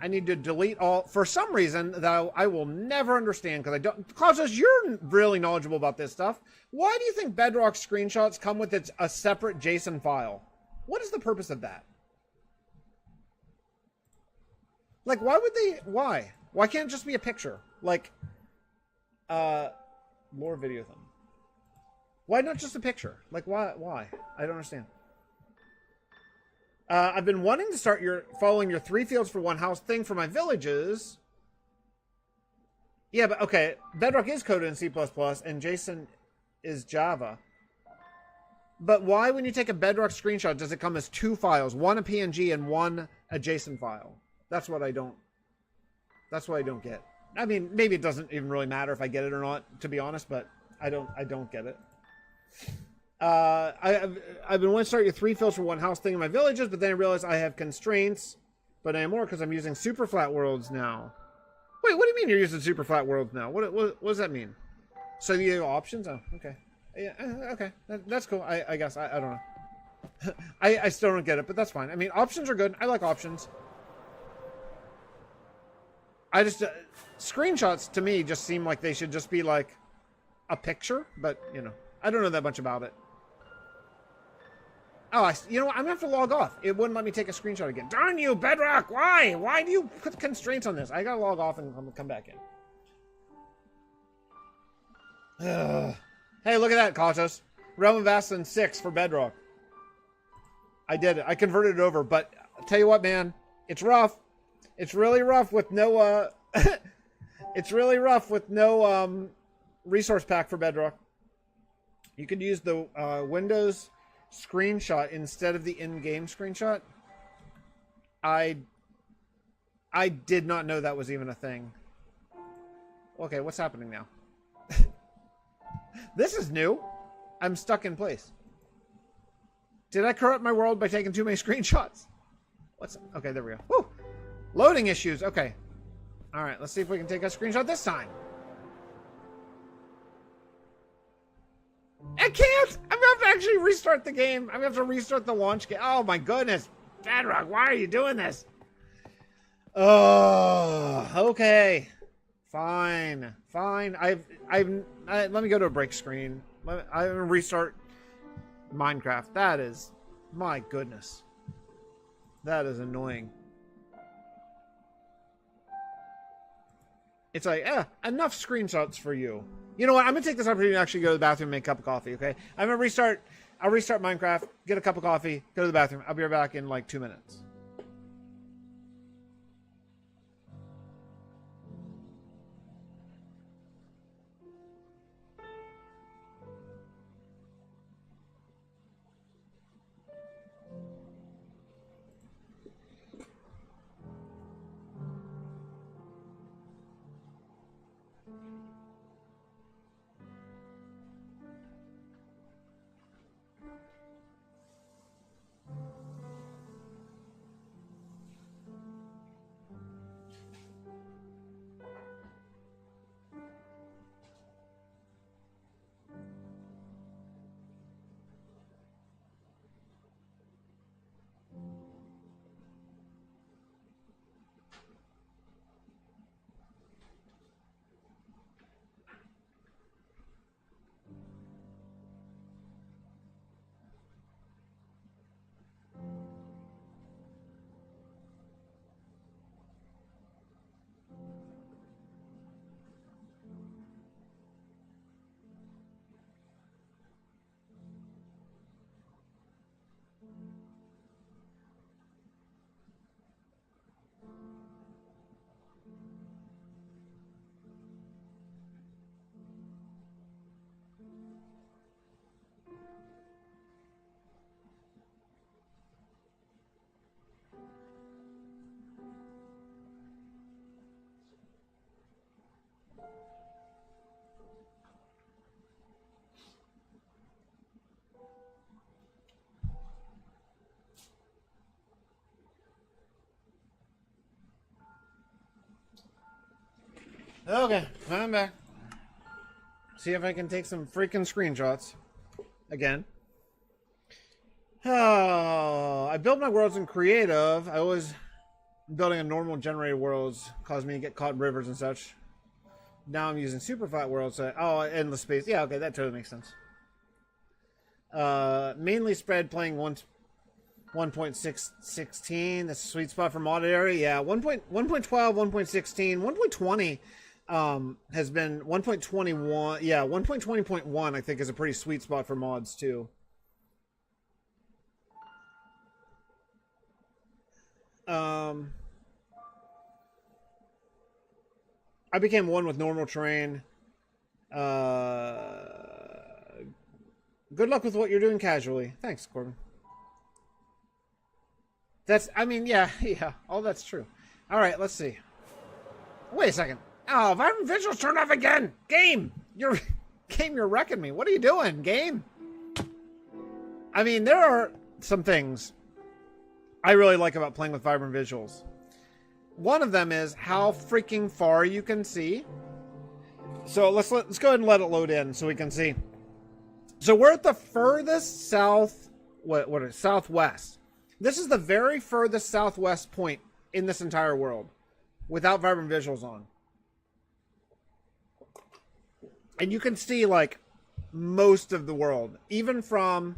I need to delete all, for some reason that I will never understand, because I don't... Klaus, you're really knowledgeable about this stuff. Why do you think Bedrock Screenshots come with a separate JSON file? What is the purpose of that? Like, why would they... Why? Why can't it just be a picture? Like, more video thumb. Why not just a picture? Like, why? I don't understand. I've been wanting to start following your 3 fields for 1 house thing for my villages. Yeah, but okay. Bedrock is coded in C++ and JSON is Java. But why, when you take a Bedrock screenshot, does it come as 2 files? One a PNG and one a JSON file. That's what I don't get. I mean, maybe it doesn't even really matter if I get it or not, to be honest, but I don't get it. I've been wanting to start your 3 fields for 1 house thing in my villages, but then I realized I have constraints, but anymore because I'm using super flat worlds now. Wait, what do you mean you're using super flat worlds now? What does that mean? So you have options? Oh, okay. Yeah, okay. That's cool. I guess. I don't know. I still don't get it, but that's fine. I mean, options are good. I like options. I just... screenshots, to me, just seem like they should just be like a picture, but, you know, I don't know that much about it. Oh, you know what? I'm going to have to log off. It wouldn't let me take a screenshot again. Darn you, Bedrock! Why? Why do you put constraints on this? I got to log off and come back in. Hey, look at that, Kautos. Realm of Aslan 6 for Bedrock. I did it. I converted it over, but I'll tell you what, man. It's rough. It's really rough with no, it's really rough with no, resource pack for Bedrock. You could use the, Windows screenshot instead of the in-game screenshot. I did not know that was even a thing. Okay, what's happening now? This is new. I'm stuck in place. Did I corrupt my world by taking too many screenshots? Okay, there we go. Woo! Loading issues. Okay. All right, let's see if we can take a screenshot this time. I can't. I'm gonna have to actually restart the game. I'm gonna have to restart the launch game. Oh my goodness, Bedrock, why are you doing this? Oh, okay, fine. Let me go to a break screen. I'm gonna restart Minecraft. That is, my goodness, that is annoying. It's like, enough screenshots for you. You know what? I'm gonna take this opportunity to actually go to the bathroom and make a cup of coffee, okay? I'm gonna restart. I'll restart Minecraft, get a cup of coffee, go to the bathroom. I'll be right back in like 2 minutes. Okay, I'm back. See if I can take some freaking screenshots. Again. Oh, I build my worlds in creative. I was building a normal generated worlds, caused me to get caught in rivers and such. Now I'm using super flat worlds. Endless space. Yeah, okay, that totally makes sense. Mainly spread playing 1.616. That's a sweet spot for modded area. Yeah, 1.12, 1.16, 1.20 has been 1.21. Yeah, 1.20.1 I think is a pretty sweet spot for mods too. I became one with normal terrain. Good luck with what you're doing casually. Thanks, Corbin. That's, I mean, yeah, all that's true. All right, let's see. Wait a second. Oh, Vibrant Visuals turned off again. Game, you're wrecking me. What are you doing, game? I mean, there are some things I really like about playing with Vibrant Visuals. One of them is how freaking far you can see. So let's go ahead and let it load in so we can see. So we're at the furthest south, southwest. This is the very furthest southwest point in this entire world without Vibrant Visuals on. And you can see like most of the world, even from...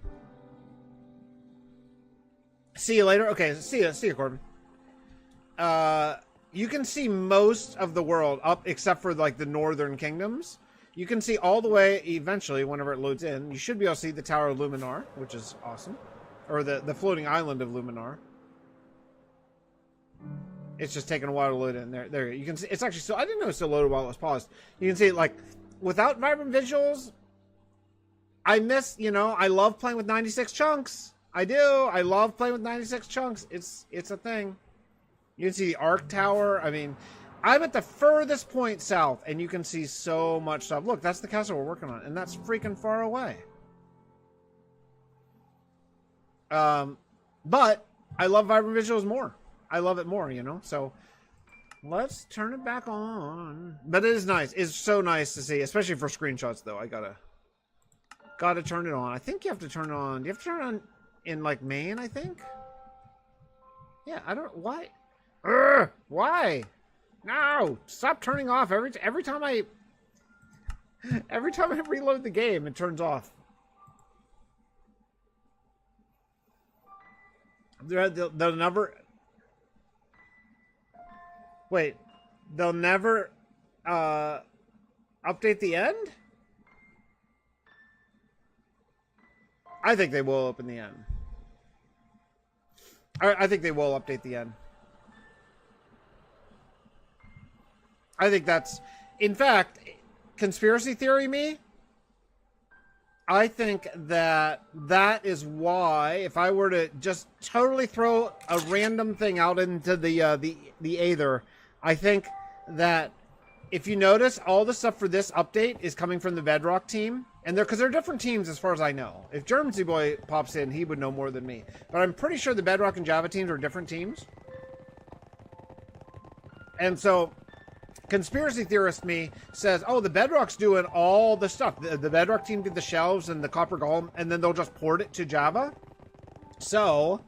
See you later. Okay, see you, Corbin. You can see most of the world up except for like the northern kingdoms. You can see all the way eventually whenever it loads in. You should be able to see the Tower of Luma-Nar, which is awesome. Or the floating island of Luma-Nar. It's just taking a while to load in. There you can see. It's actually still... I didn't know it was still loaded while it was paused. You can see like without Vibrant Visuals, I miss, I love playing with 96 chunks. I do. I love playing with 96 chunks. It's a thing. You can see the Arc Tower. I mean, I'm at the furthest point south, and you can see so much stuff. Look, that's the castle we're working on, and that's freaking far away. But I love Vibrant Visuals more. I love it more, So let's turn it back on. But it is nice. It's so nice to see, especially for screenshots, though. I gotta got to turn it on. I think you have to turn it on. Do you have to turn it on in, like, main, I think? Yeah, I don't... Why? Why? No! Stop turning off every time I... Every time I reload the game, it turns off. They'll never... Wait. They'll never update the end? I think they will open the end. I think they will update the end. I think that's... In fact, conspiracy theory me, I think that is why, if I were to just totally throw a random thing out into the aether, I think that if you notice, all the stuff for this update is coming from the Bedrock team, and because they're different teams as far as I know. If Germsy Boy pops in, he would know more than me, but I'm pretty sure the Bedrock and Java teams are different teams, and so. Conspiracy theorist me says, oh, the Bedrock's doing all the stuff. The Bedrock team did the shelves and the copper golem, and then they'll just port it to Java. So,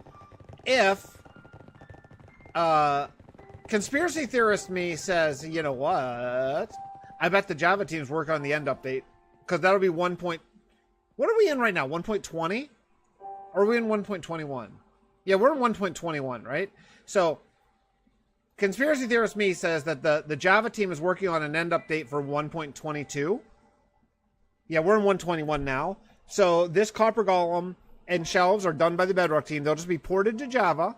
if conspiracy theorist me says, you know what? I bet the Java team's working on the end update. Because that'll be 1. What are we in right now? 1.20? Or are we in 1.21? Yeah, we're in 1.21, right? So... Conspiracy theorist me says that the Java team is working on an end update for 1.22. Yeah, we're in 121 now. So this copper golem and shelves are done by the Bedrock team. They'll just be ported to Java.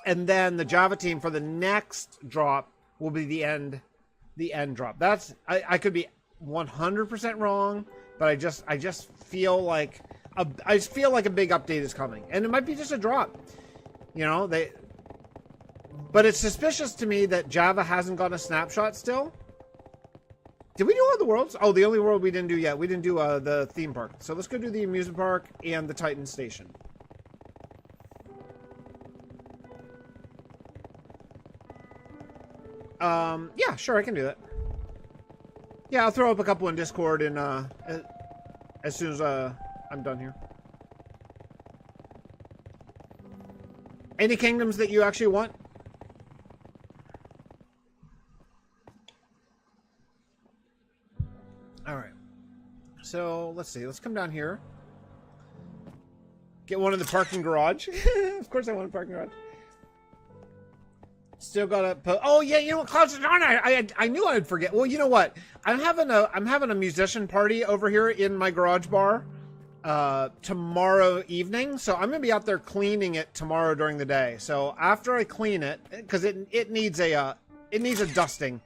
And then the Java team for the next drop will be the end drop. That's I could be 100% wrong, but I just feel like a big update is coming. And it might be just a drop. You know, But it's suspicious to me that Java hasn't gotten a snapshot still. Did we do all the worlds? Oh, the only world we didn't do yet. We didn't do the theme park. So let's go do the amusement park and the Titan Station. Yeah, sure, I can do that. Yeah, I'll throw up a couple in Discord and as soon as I'm done here. Any kingdoms that you actually want? All right. So let's see. Let's come down here. Get one in the parking garage. Of course, I want a parking garage. Still gotta put. Oh yeah, you know what? Clouds on. I knew I'd forget. Well, you know what? I'm having a musician party over here in my garage bar tomorrow evening. So I'm gonna be out there cleaning it tomorrow during the day. So after I clean it, because it needs a dusting.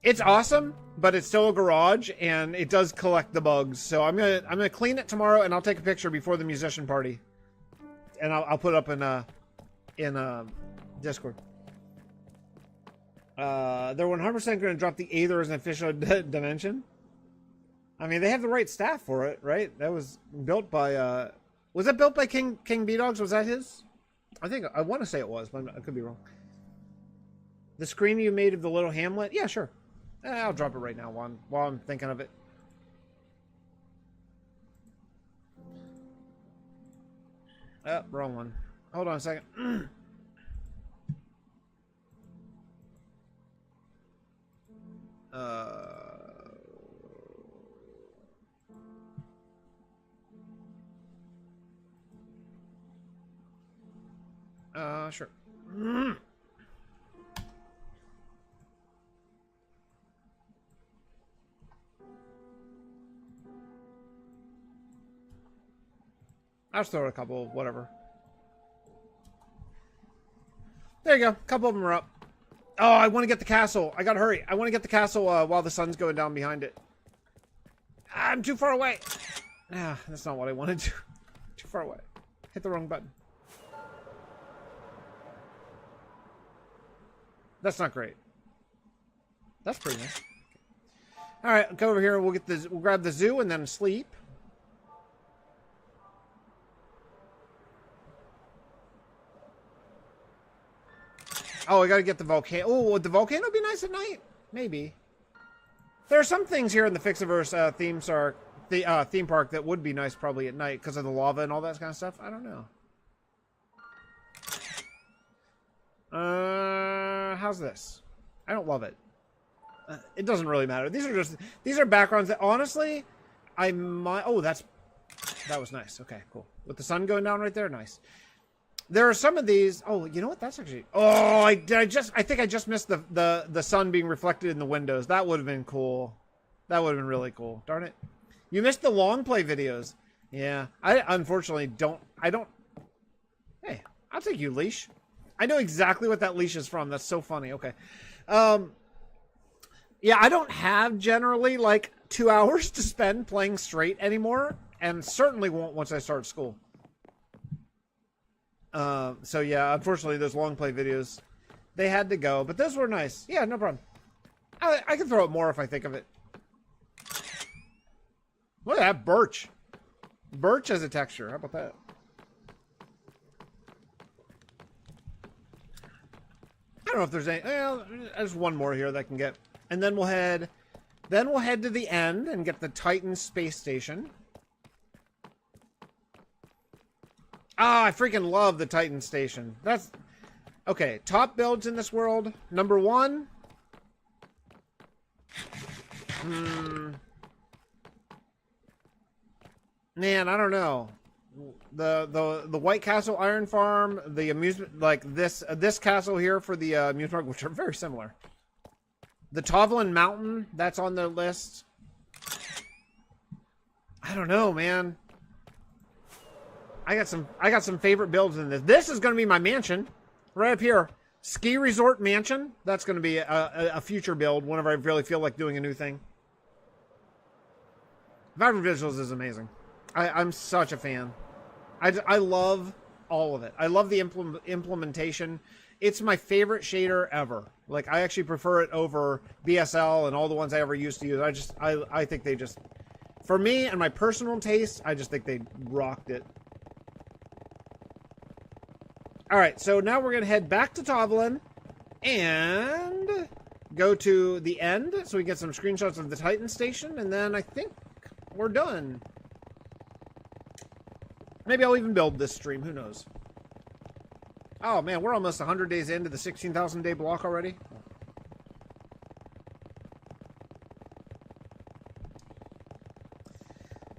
It's awesome, but it's still a garage and it does collect the bugs. So I'm gonna clean it tomorrow and I'll take a picture before the musician party, and I'll put it up in Discord. They're 100% going to drop the Aether as an official dimension. I mean, they have the right staff for it, right? That was built by was that built by King B-Dogs? Was that his? I want to say it was, but I could be wrong. The screen you made of the little hamlet? Yeah, sure. I'll drop it right now while I'm thinking of it. Oh, wrong one. Hold on a second. Sure. I'll just throw a couple, whatever. There you go. A couple of them are up. Oh, I want to get the castle. I gotta hurry. I want to get the castle while the sun's going down behind it. I'm too far away. Ah, that's not what I wanted to do. Too far away. Hit the wrong button. That's not great. That's pretty nice. All right, go over here. We'll grab the zoo and then sleep. Oh, I gotta get the volcano. Oh, would the volcano be nice at night? Maybe. There are some things here in the Fixxitt412 the theme park that would be nice probably at night because of the lava and all that kind of stuff. I don't know. How's this? I don't love it. It doesn't really matter. These are backgrounds that honestly, I might. Oh, that was nice. Okay, cool. With the sun going down right there, nice. There are some of these. Oh, you know what? That's actually. Oh, I think I just missed the sun being reflected in the windows. That would have been cool. That would have been really cool. Darn it. You missed the long play videos. Yeah, I unfortunately don't. Hey, I'll take you, leash. I know exactly what that leash is from. That's so funny. Okay. Yeah, I don't have generally like 2 hours to spend playing straight anymore, and certainly won't once I start school. So yeah, unfortunately, those long play videos, they had to go, but those were nice. Yeah, no problem. I can throw up more if I think of it. Look at that birch. Birch as a texture. How about that? I don't know if there's any. Well, there's one more here that I can get, and then we'll head to the end and get the Titan space station. Ah, I freaking love the Titan station. That's okay. Top builds in this world. Number 1. Man, I don't know. The White Castle Iron Farm, the amusement, like this castle here for the amusement park, which are very similar. The Tovlin Mountain, that's on the list. I don't know, man. I got some favorite builds in this. This is going to be my mansion, right up here. Ski Resort Mansion. That's going to be a future build whenever I really feel like doing a new thing. Vibrant Visuals is amazing. I'm such a fan. I love all of it. I love the implementation. It's my favorite shader ever. Like, I actually prefer it over BSL and all the ones I ever used to use. I think they just, for me and my personal taste, I just think they rocked it. All right, so now we're going to head back to Tovlin and go to the end so we get some screenshots of the Titan station, and then I think we're done. Maybe I'll even build this stream. Who knows? Oh, man, we're almost 100 days into the 16,000-day block already.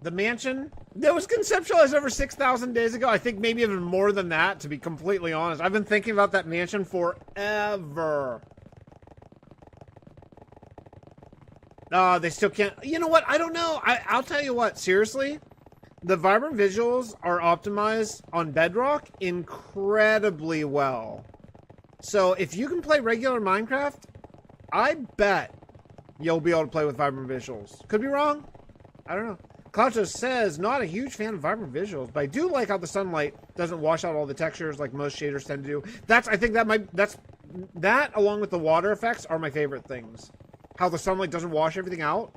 The mansion that was conceptualized over 6,000 days ago. I think maybe even more than that, to be completely honest. I've been thinking about that mansion forever. They still can't. You know what? I don't know. I'll tell you what. Seriously, the vibrant visuals are optimized on Bedrock incredibly well. So if you can play regular Minecraft, I bet you'll be able to play with vibrant visuals. Could be wrong. I don't know. Claudio says, not a huge fan of vibrant visuals, but I do like how the sunlight doesn't wash out all the textures like most shaders tend to do. I think that along with the water effects are my favorite things. How the sunlight doesn't wash everything out.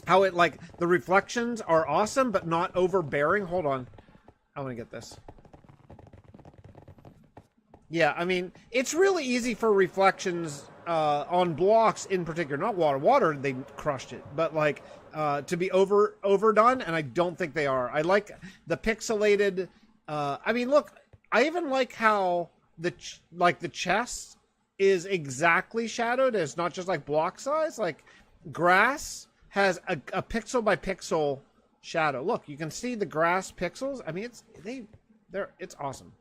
How it, like, the reflections are awesome, but not overbearing. Hold on. I want to get this. Yeah, I mean, it's really easy for reflections on blocks in particular. Not water. Water, they crushed it. But, like, to be overdone, and I don't think they are. I like the pixelated... I mean, look, I even like how the chest is exactly shadowed. It's not just, like, block size. Like, grass has a pixel by pixel shadow. Look, you can see the grass pixels. I mean, it's awesome.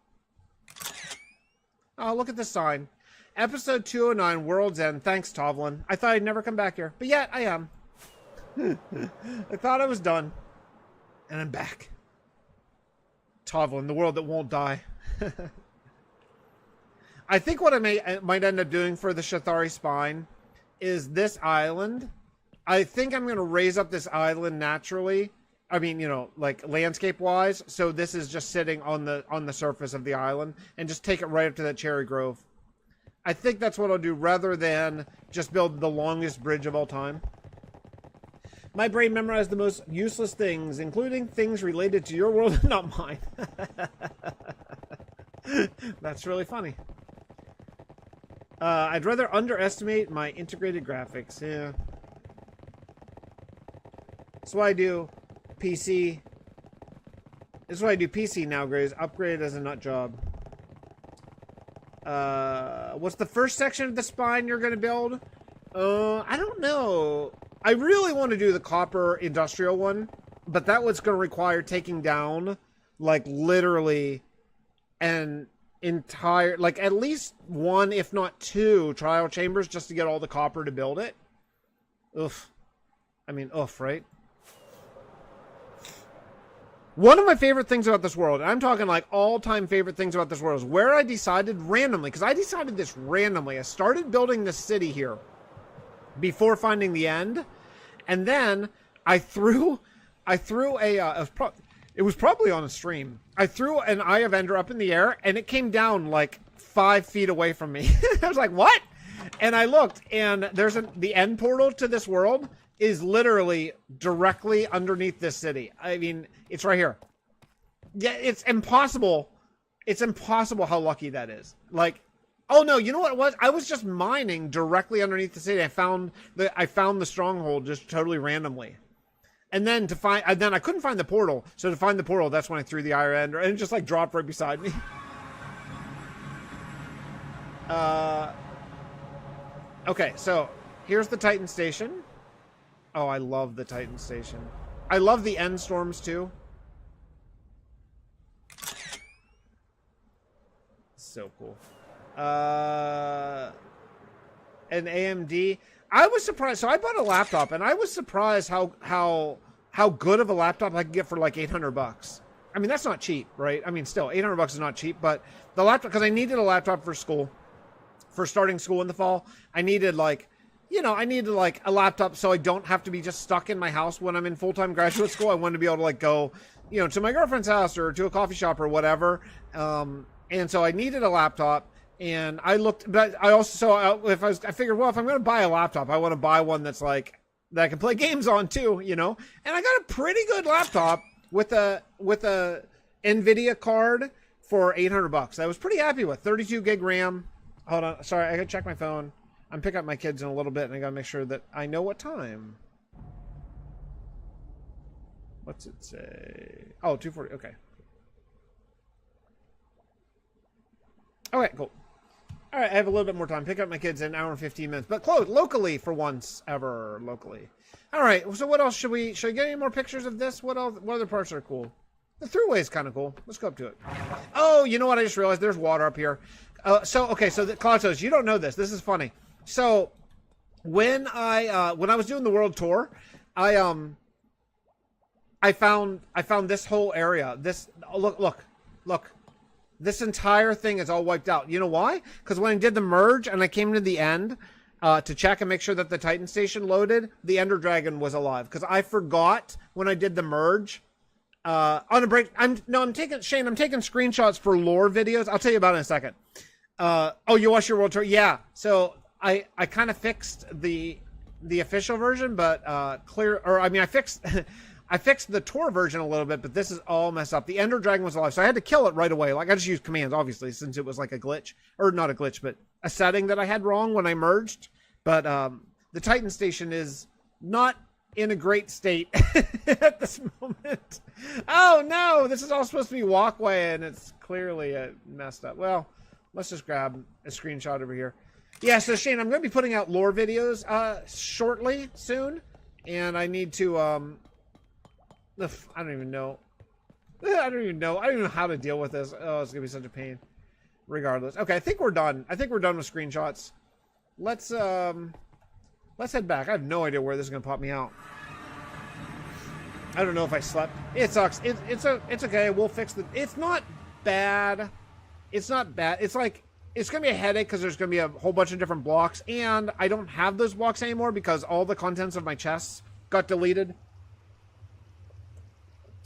Oh, look at this sign. Episode 209, World's End. Thanks, Tovlin. I thought I'd never come back here, but yet I am. I thought I was done, and I'm back. Tovlin, the world that won't die. I think what I might end up doing for the Shathari Spine is this island. I think I'm going to raise up this island naturally. I mean, you know, like landscape-wise. So this is just sitting on the surface of the island, and just take it right up to that cherry grove. I think that's what I'll do, rather than just build the longest bridge of all time. My brain memorized the most useless things, including things related to your world, not mine. That's really funny. I'd rather underestimate my integrated graphics. Yeah. That's why I do PC. This is why I do PC now, Grays. Upgrade as a nut job. What's the first section of the spine you're going to build? I don't know. I really want to do the copper industrial one, but that was going to require taking down, like, literally an entire, like, at least one, if not two, trial chambers just to get all the copper to build it. Oof. I mean, oof, right? One of my favorite things about this world, and I'm talking like all-time favorite things about this world, is where I decided randomly, because I decided this randomly. I started building this city here before finding the end, and then I threw a, it was probably on a stream. I threw an Eye of Ender up in the air, and it came down like 5 feet away from me. I was like, what? And I looked, and the end portal to this world is literally directly underneath this city. I mean, it's right here. Yeah, it's impossible. It's impossible how lucky that is. Like, oh no, you know what it was? I was just mining directly underneath the city. I found the stronghold just totally randomly. And then I couldn't find the portal. So to find the portal, that's when I threw the Eye of Ender, and it just like dropped right beside me. Okay, so here's the Titan Station. Oh, I love the Titan Station. I love the end storms too. So cool. An AMD. I was surprised. So I bought a laptop, and I was surprised how good of a laptop I could get for like $800. I mean, that's not cheap, right? I mean, still $800 is not cheap, but the laptop, because I needed a laptop for school, for starting school in the fall. I needed like a laptop so I don't have to be just stuck in my house when I'm in full-time graduate school. I wanted to be able to like go, to my girlfriend's house or to a coffee shop or whatever. And so I needed a laptop, and I looked, but I also, I figured, well, if I'm going to buy a laptop, I want to buy one that's like, that I can play games on too, and I got a pretty good laptop with a NVIDIA card for $800. I was pretty happy with 32 gig RAM. Hold on. Sorry. I gotta check my phone. I'm picking up my kids in a little bit, and I gotta make sure that I know what time. What's it say? Oh, 2:40. Okay. Okay, cool. All right, I have a little bit more time. Pick up my kids in an hour and 15 minutes, but close locally for once ever locally. All right. So what else should we get any more pictures of this? What else? What other parts are cool? The throughway is kind of cool. Let's go up to it. Oh, you know what? I just realized there's water up here. So the Klausos, you don't know this. This is funny. So when I was doing the world tour, I found this whole area. This look. This entire thing is all wiped out. You know why? Because when I did the merge and I came to the end to check and make sure that the Titan Station loaded, the Ender Dragon was alive. Because I forgot when I did the merge. On a break, I'm taking screenshots for lore videos. I'll tell you about it in a second. Oh, you watched your world tour? Yeah. So I kind of fixed the official version, but I fixed the tour version a little bit, but this is all messed up. The Ender Dragon was alive, so I had to kill it right away. Like, I just used commands, obviously, since it was like a glitch. Or not a glitch, but a setting that I had wrong when I merged. But the Titan Station is not in a great state at this moment. Oh, no! This is all supposed to be walkway, and it's clearly messed up. Well, let's just grab a screenshot over here. Yeah, so Shane, I'm going to be putting out lore videos shortly, soon. And I need to... I don't even know. I don't even know how to deal with this. Oh, it's gonna be such a pain. Regardless. Okay, I think we're done. I think we're done with screenshots. Let's head back. I have no idea where this is gonna pop me out. I don't know if I slept. It sucks. It's okay. We'll fix the. It's not bad. It's not bad. It's like it's gonna be a headache because there's gonna be a whole bunch of different blocks, and I don't have those blocks anymore because all the contents of my chests got deleted.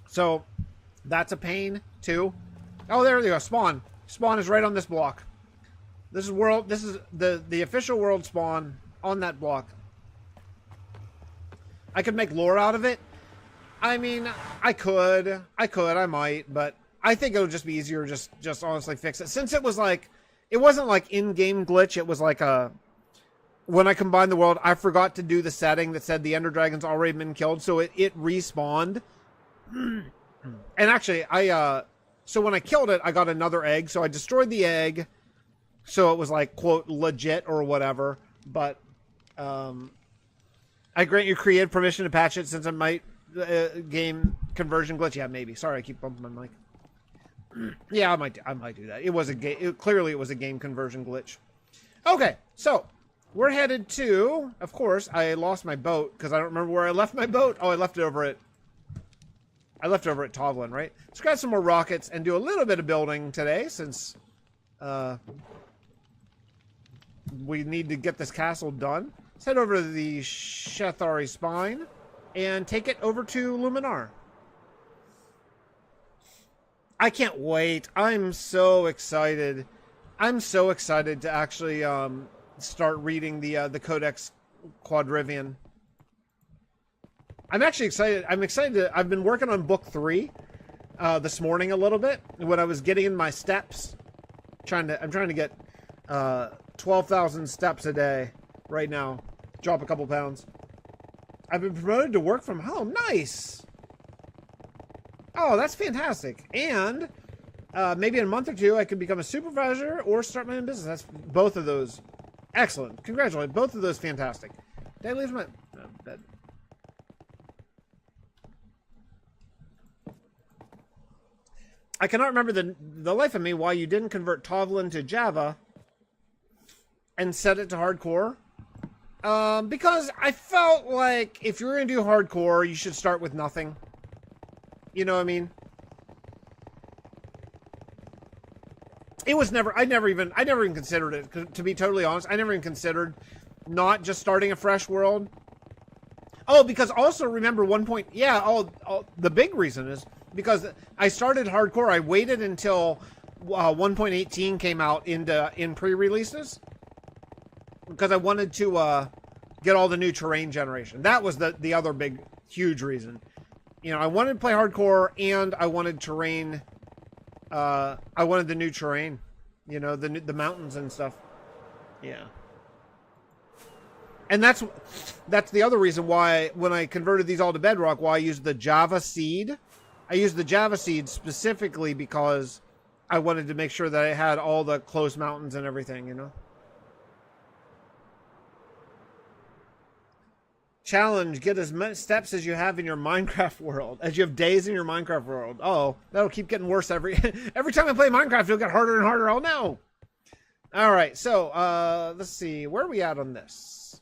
So, that's a pain, too. Oh, there we go. Spawn. Spawn is right on this block. This is the official world spawn on that block. I could make lore out of it. I mean, I might, but I think it'll just be easier just honestly fix it. Since it was like, it wasn't like in-game glitch, it was like when I combined the world, I forgot to do the setting that said the Ender Dragon's already been killed, so it respawned. And actually, so when I killed it, I got another egg, so I destroyed the egg, so it was like, quote, legit or whatever, but I grant you creative permission to patch it since it might game conversion glitch. Yeah, maybe. Sorry, I keep bumping my mic. Yeah, I might do that. It was a game. Clearly, it was a game conversion glitch. Okay, so we're headed to. Of course, I lost my boat because I don't remember where I left my boat. Oh, I left it over at Tovlin, right? Let's grab some more rockets and do a little bit of building today since we need to get this castle done. Let's head over to the Shathari Spine and take it over to Luma-Nar. I can't wait. I'm so excited. I'm so excited to actually start reading the Codex Quadrivium. I'm actually excited. I'm excited. I've been working on book 3 this morning a little bit when I was getting in my steps. I'm trying to get 12,000 steps a day right now. Drop a couple pounds. I've been promoted to work from home. Nice. Oh, that's fantastic. And maybe in a month or two, I could become a supervisor or start my own business. That's both of those. Excellent. Congratulations. Both of those fantastic. Did I leave my bed? I cannot remember the life of me why you didn't convert Tovlin to Java and set it to hardcore. Because I felt like if you're going to do hardcore, you should start with nothing. You know what I mean? It was never, I never even considered it, to be totally honest. I never even considered not just starting a fresh world. Oh, because also remember one point, yeah, the big reason is because I started hardcore. I waited until 1.18 came out in pre-releases because I wanted to get all the new terrain generation. That was the other big, huge reason. You know, I wanted to play hardcore and I wanted terrain. I wanted the new terrain, you know, the mountains and stuff. Yeah. And that's the other reason why when I converted these all to Bedrock, why I used the Java seed. I used the Java seed specifically because I wanted to make sure that I had all the close mountains and everything, you know. Challenge, get as many steps as you have in your Minecraft world, as you have days in your Minecraft world. Oh, that'll keep getting worse every time I play Minecraft, it'll get harder and harder. Oh no. All right, so let's see, where are we at on this?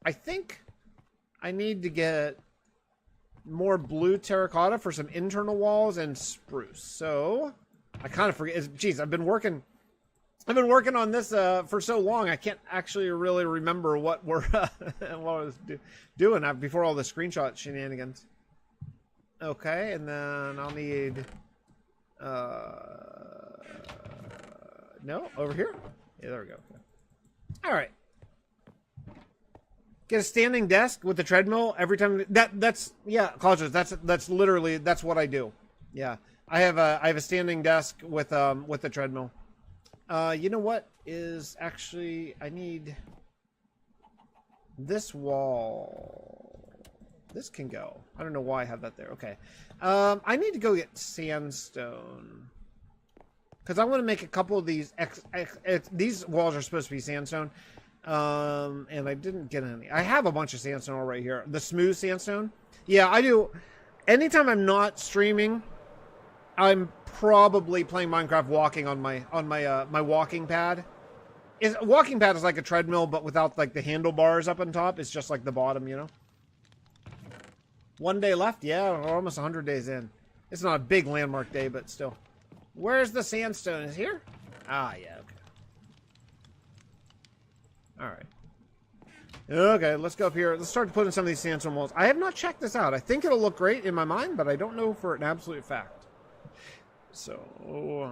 I think I need to get more blue terracotta for some internal walls and spruce. So I kind of forget. Geez, I've been working on this for so long. I can't actually really remember what we're what I was doing before all the screenshot shenanigans. Okay, and then I'll need no, over here. Yeah, there we go. All right. Get a standing desk with the treadmill every time. That's yeah, colleges. That's literally what I do. Yeah, I have a standing desk with the treadmill. You know what is actually, I need this wall. This can go. I don't know why I have that there. Okay. I need to go get sandstone because I want to make a couple of these. These walls are supposed to be sandstone. And I didn't get any. I have a bunch of sandstone all right here. The smooth sandstone. Yeah, I do. Anytime I'm not streaming, I'm probably playing Minecraft walking on my walking pad. Walking pad is like a treadmill, but without like the handlebars up on top. It's just like the bottom, you know. 1 day left. Yeah, we're almost 100 days in. It's not a big landmark day, but still. Where's the sandstone? Is here? Ah, yeah. Okay. All right. Okay, let's go up here. Let's start putting some of these sandstone walls. I have not checked this out. I think it'll look great in my mind, but I don't know for an absolute fact. So,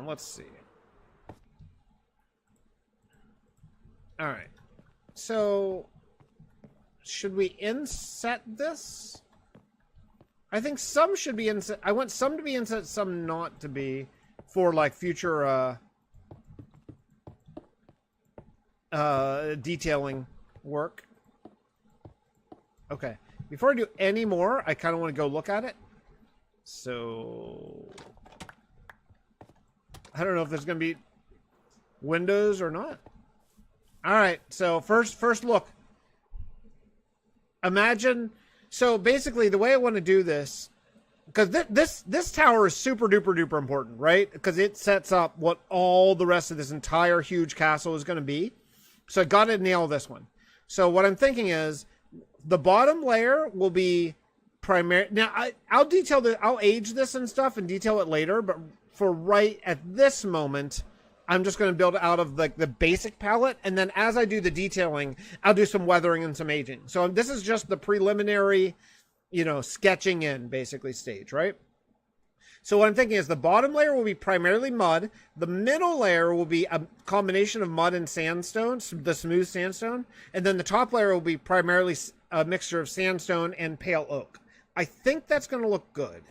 let's see. All right. So, should we inset this? I think some should be inset. I want some to be inset, some not to be, for like future detailing work. Okay. Before I do any more, I kind of want to go look at it. So I don't know if there's going to be windows or not. All right. So first look. Imagine. So basically, the way I want to do this, because this tower is super duper duper important, right? Because it sets up what all the rest of this entire huge castle is going to be. So I got to nail this one. So what I'm thinking is the bottom layer will be primary. Now I'll age this and stuff and detail it later, but for right at this moment, I'm just going to build out of like the basic palette, and then as I do the detailing, I'll do some weathering and some aging. So this is just the preliminary, you know, sketching in basically stage, right? So what I'm thinking is the bottom layer will be primarily mud. The middle layer will be a combination of mud and sandstone, the smooth sandstone, and then the top layer will be primarily a mixture of sandstone and pale oak. I think that's going to look good.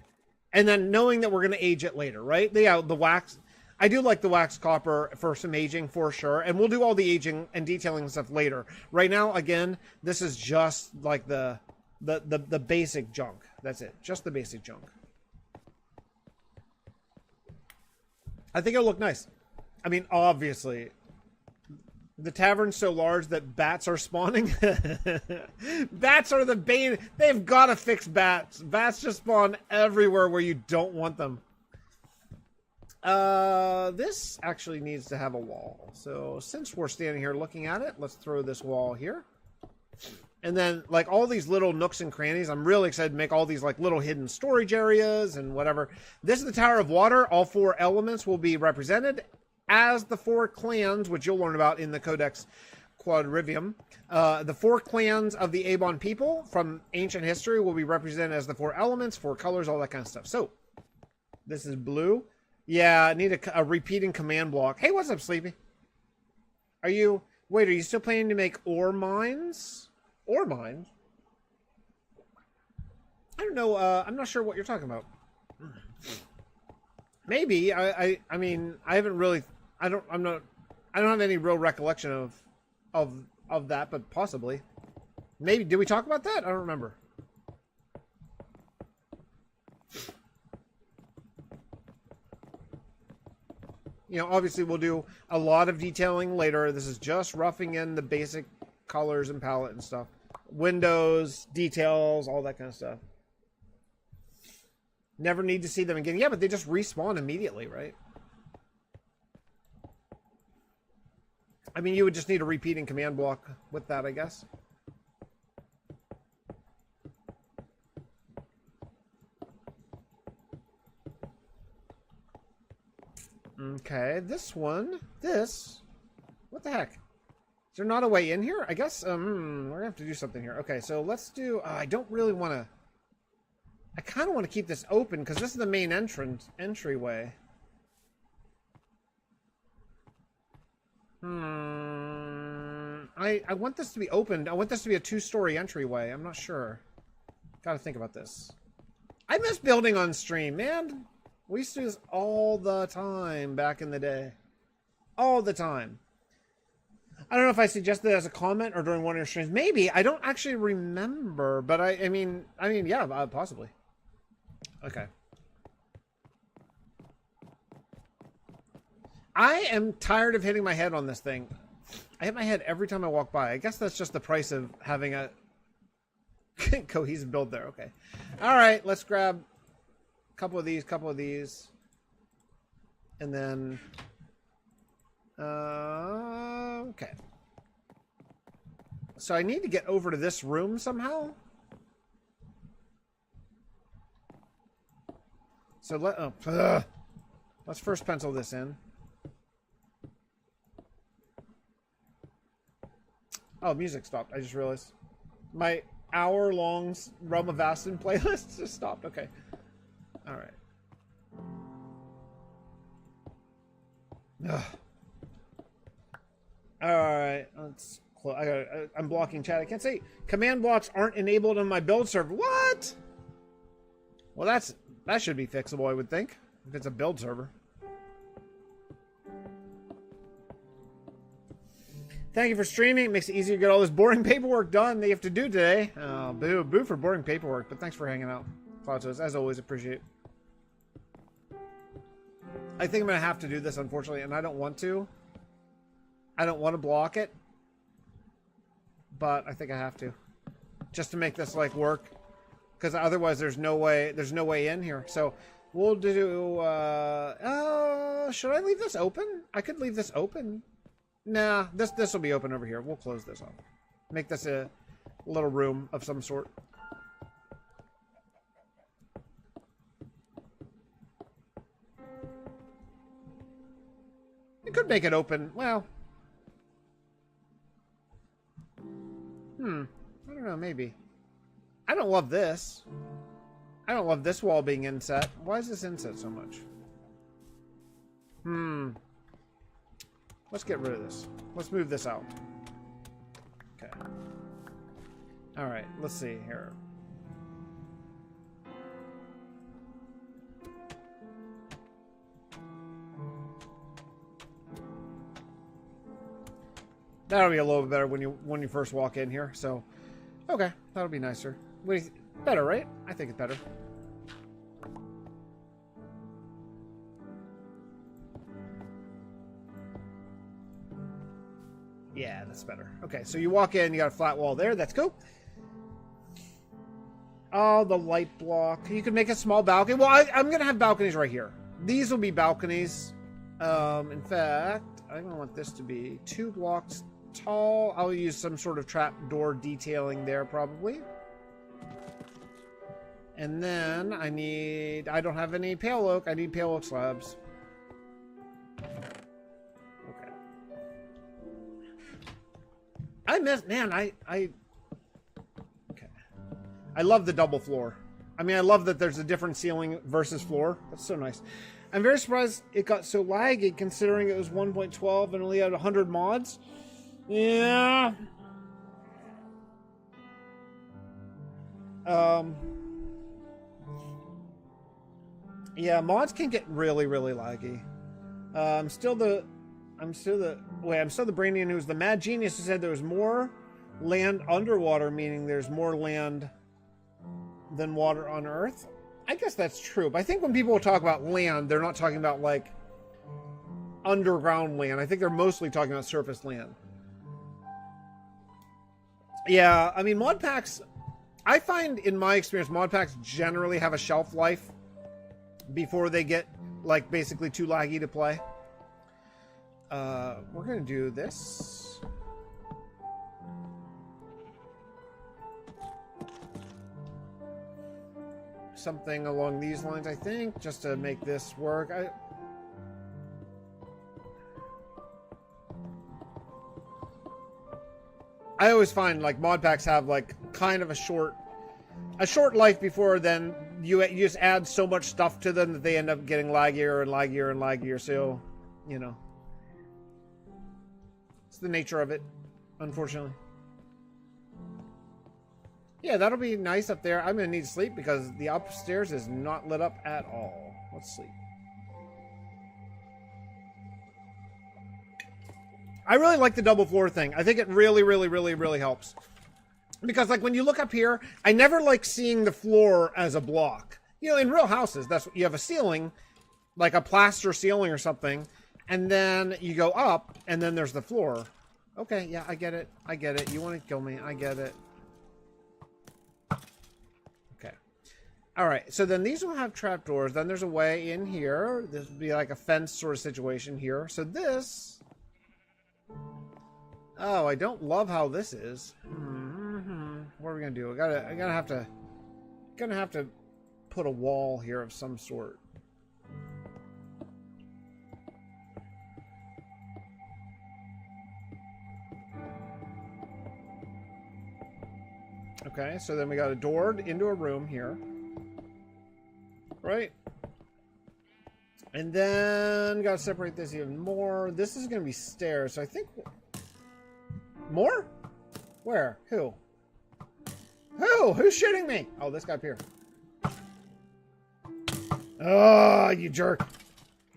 And then knowing that we're going to age it later, right? The wax. I do like the wax copper for some aging for sure. And we'll do all the aging and detailing stuff later. Right now, again, this is just like the basic junk. That's it. Just the basic junk. I think it'll look nice. I mean, obviously, the tavern's so large that bats are spawning. Bats are the bane. They've got to fix bats. Bats just spawn everywhere where you don't want them. This actually needs to have a wall. So since we're standing here looking at it, let's throw this wall here. And then like all these little nooks and crannies, I'm really excited to make all these like little hidden storage areas and whatever. This is the Tower of Water. All 4 elements will be represented as the 4 clans, which you'll learn about in the Codex Quadrivium. The 4 clans of the Avon people from ancient history will be represented as the 4 elements, 4 colors, all that kind of stuff. So this is blue. Yeah, I need a repeating command block. Hey, what's up, Sleepy? Are you still planning to make ore mines? Ore mines? I don't know. I'm not sure what you're talking about. Maybe. I mean, I haven't really. I don't have any real recollection of that, but possibly. Maybe. Did we talk about that? I don't remember. You know, obviously we'll do a lot of detailing later. This is just roughing in the basic colors and palette and stuff. Windows, details, all that kind of stuff. Never need to see them again. Yeah, but they just respawn immediately, right? I mean, you would just need a repeating command block with that, I guess. Okay, this one, what the heck? Is there not a way in here? I guess, we're gonna have to do something here. Okay, so let's do, I don't really want to, I kind of want to keep this open because this is the main entryway. I want this to be opened. I want this to be a 2-story entryway. I'm not sure. Gotta think about this. I miss building on stream, man. We used to do this all the time back in the day. All the time. I don't know if I suggested it as a comment or during one of your streams. Maybe. I don't actually remember, but I mean, yeah, possibly. Okay. I am tired of hitting my head on this thing. I hit my head every time I walk by. I guess that's just the price of having a cohesive build there. Okay. All right, let's grab couple of these, and then okay, so I need to get over to this room somehow. So let's first pencil this in. Oh, music stopped. I just realized my hour-long Realm of Aston playlist just stopped. Okay. All right. Ugh. All right. Let's close. I'm blocking chat. I can't say command blocks aren't enabled on my build server. What? Well, that should be fixable, I would think, if it's a build server. Thank you for streaming. It makes it easier to get all this boring paperwork done that you have to do today. Boo for boring paperwork, but thanks for hanging out. Clouds, as always, appreciate. I think I'm going to have to do this, unfortunately, and I don't want to. I don't want to block it, but I think I have to. Just to make this, like, work. Because otherwise there's no way in here. So we'll do, should I leave this open? I could leave this open. Nah, this will be open over here. We'll close this off. Make this a little room of some sort. You could make it open. Well, I don't know, maybe. I don't love this. I don't love this wall being inset. Why is this inset so much? Let's get rid of this. Let's move this out. Okay. Alright, let's see here. That'll be a little bit better when you first walk in here. So, okay, that'll be nicer. What do you better, right? I think it's better. Yeah, that's better. Okay, so you walk in, you got a flat wall there. That's cool. Oh, the light block. You can make a small balcony. Well, I'm going to have balconies right here. These will be balconies. In fact, I'm going to want this to be 2 blocks tall. I'll use some sort of trap door detailing there probably. And then I don't have any pale oak. I need pale oak slabs. Okay. Okay. I love the double floor. I mean, I love that there's a different ceiling versus floor. That's so nice. I'm very surprised it got so laggy considering it was 1.12 and only had 100 mods. Yeah. Yeah, mods can get really, really laggy. I'm still the Brainian who's the mad genius who said there was more land underwater, meaning there's more land than water on Earth. I guess that's true, but I think when people talk about land, they're not talking about like underground land. I think they're mostly talking about surface land. Yeah, I mean, mod packs, I find in my experience, mod packs generally have a shelf life before they get like basically too laggy to play. We're gonna do this. Something along these lines, I think, just to make this work. I always find like mod packs have like kind of a short life before then you just add so much stuff to them that they end up getting laggier and laggier and laggier. So, you know, it's the nature of it, unfortunately. Yeah, that'll be nice up there. I'm going to need sleep because the upstairs is not lit up at all. Let's sleep. I really like the double floor thing. I think it really, really, really, really helps. Because, like, when you look up here, I never like seeing the floor as a block. You know, in real houses, that's what you have a ceiling, like a plaster ceiling or something, and then you go up, and then there's the floor. Okay, yeah, I get it. I get it. You want to kill me. I get it. Okay. All right, so then these will have trapdoors. Then there's a way in here. This would be like a fence sort of situation here. So this... Oh, I don't love how this is. What are we gonna do? I gotta have to put a wall here of some sort. Okay, so then we got a door into a room here, right? And then gotta separate this even more. This is gonna be stairs, so I think. More? Where? Who? Who? Who's shooting me? Oh, this guy up here. Oh, you jerk.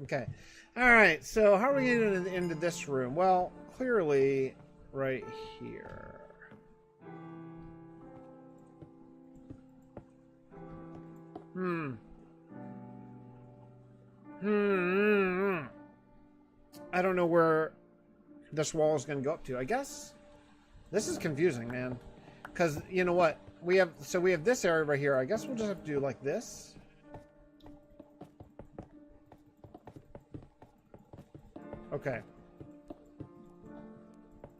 Okay. Alright, so how are we getting into this room? Well, clearly, right here. I don't know where this wall is going to go up to. I guess this is confusing, man. Because you know what? We have this area right here. I guess we'll just have to do like this. Okay.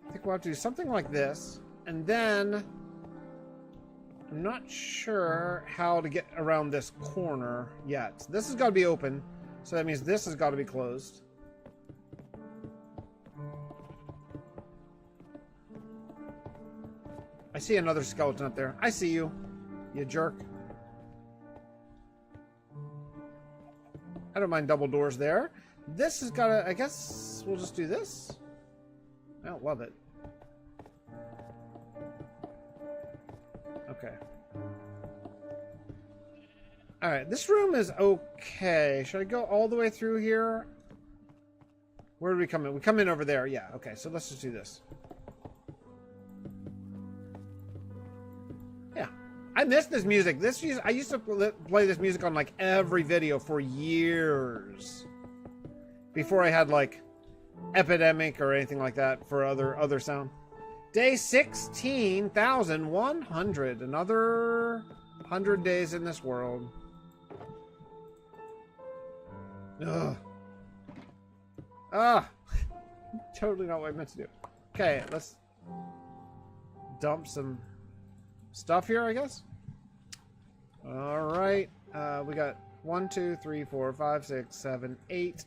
I think we'll have to do something like this. And then I'm not sure how to get around this corner yet. This has got to be open. So that means this has got to be closed. I see another skeleton up there. I see you, you jerk. I don't mind double doors there. This has got to, I guess we'll just do this. I don't love it. Okay. Alright, this room is okay. Should I go all the way through here? Where do we come in? We come in over there. Yeah, okay, so let's just do this. Yeah. I miss this music. I used to play this music on like every video for years. Before I had like Epidemic or anything like that for other sound. Day 16,100. Another 100 days in this world. Ugh. Ah. Totally not what I meant to do. Okay, let's dump some stuff here, I guess. Alright. We got 1, 2, 3, 4, 5, 6, 7, 8.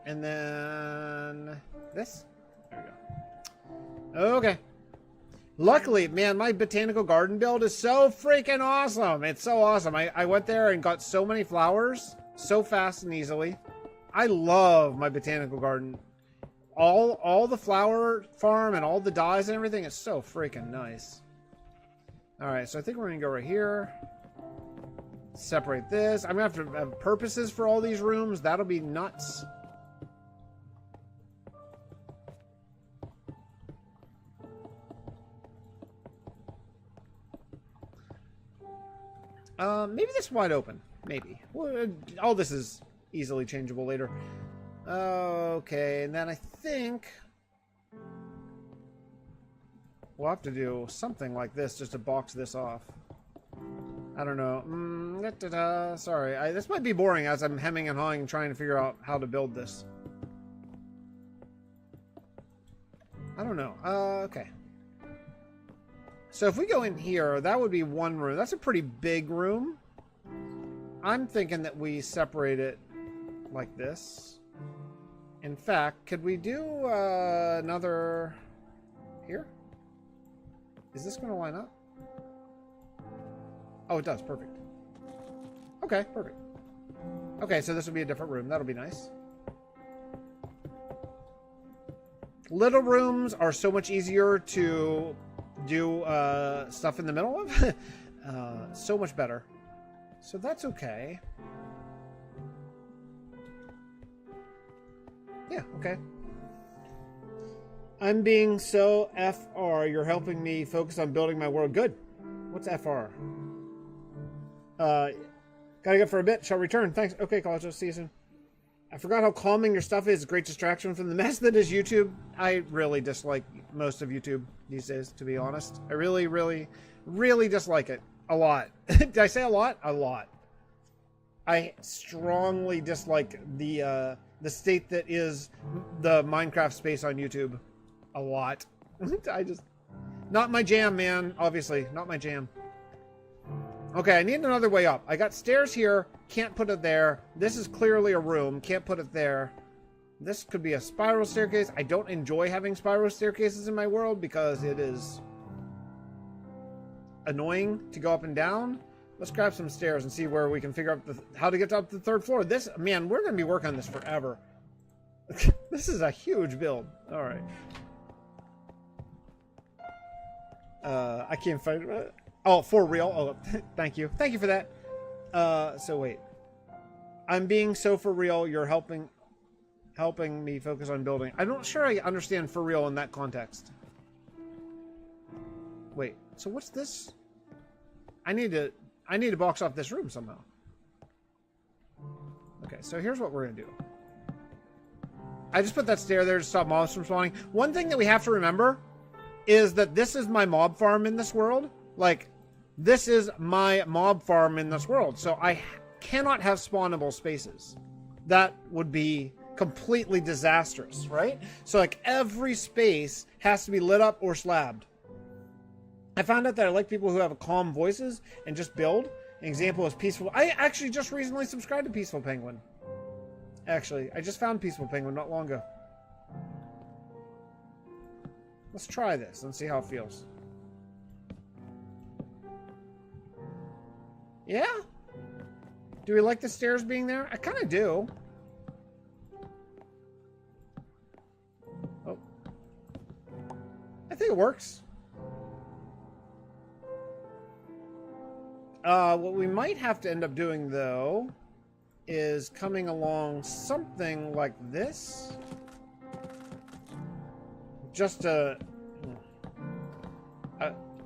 And then this. There we go. Okay. Luckily, man, my botanical garden build is so freaking awesome. It's so awesome. I went there and got so many flowers so fast and easily. I love my botanical garden. All the flower farm and all the dyes and everything is so freaking nice. All right, so I think we're going to go right here. Separate this. I'm going to have to have purposes for all these rooms. That'll be nuts. Maybe this wide open. Maybe. Well, all this is easily changeable later. Okay, and then I think we'll have to do something like this just to box this off. I don't know. Sorry, this might be boring as I'm hemming and hawing trying to figure out how to build this. I don't know. Okay. So if we go in here, that would be one room. That's a pretty big room. I'm thinking that we separate it like this. In fact, could we do another here? Is this going to line up? Oh, it does. Perfect. Okay, perfect. Okay, so this will be a different room. That'll be nice. Little rooms are so much easier to do stuff in the middle of. So much better. So that's okay. Yeah, okay. I'm being so FR. You're helping me focus on building my world. Good. What's FR? Gotta go for a bit. Shall return. Thanks. Okay, college. I'll see you soon. I forgot how calming your stuff is. Great distraction from the mess that is YouTube. I really dislike most of YouTube these days, to be honest. I really, really, really dislike it. A lot. Did I say a lot? A lot. I strongly dislike the state that is the Minecraft space on YouTube. A lot. Not my jam, man. Obviously, not my jam. Okay, I need another way up. I got stairs here. Can't put it there. This is clearly a room. Can't put it there. This could be a spiral staircase. I don't enjoy having spiral staircases in my world because it is annoying to go up and down. Let's grab some stairs and see where we can figure out how to get up to the third floor. This, man, we're going to be working on this forever. This is a huge build. All right. I can't find it. Oh, for real? Oh, thank you. Thank you for that. So wait. I'm being so for real. You're helping helping me focus on building. I'm not sure I understand for real in that context. Wait, so what's this? I need to box off this room somehow. Okay, so here's what we're gonna do. I just put that stair there to stop mobs from spawning. One thing that we have to remember is that this is my mob farm in this world. Like, this is my mob farm in this world. So I cannot have spawnable spaces. That would be completely disastrous, right? So like every space has to be lit up or slabbed. I found out that I like people who have calm voices and just build. An example is Peaceful. I actually just recently subscribed to Peaceful Penguin. Actually, I just found Peaceful Penguin not long ago. Let's try this and see how it feels. Yeah? Do we like the stairs being there? I kind of do. Oh. I think it works. What we might have to end up doing, though, is coming along something like this. Just to...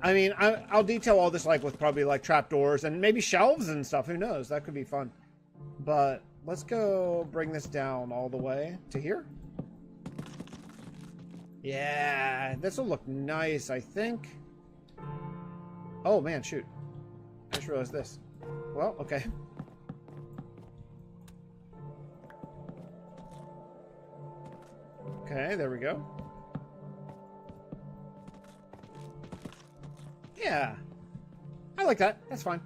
I mean, I'll detail all this like with probably like trapdoors and maybe shelves and stuff. Who knows? That could be fun. But let's go bring this down all the way to here. Yeah, this will look nice, I think. Oh, man, shoot. I just realized this. Well, okay. Okay, there we go. Yeah. I like that. That's fine.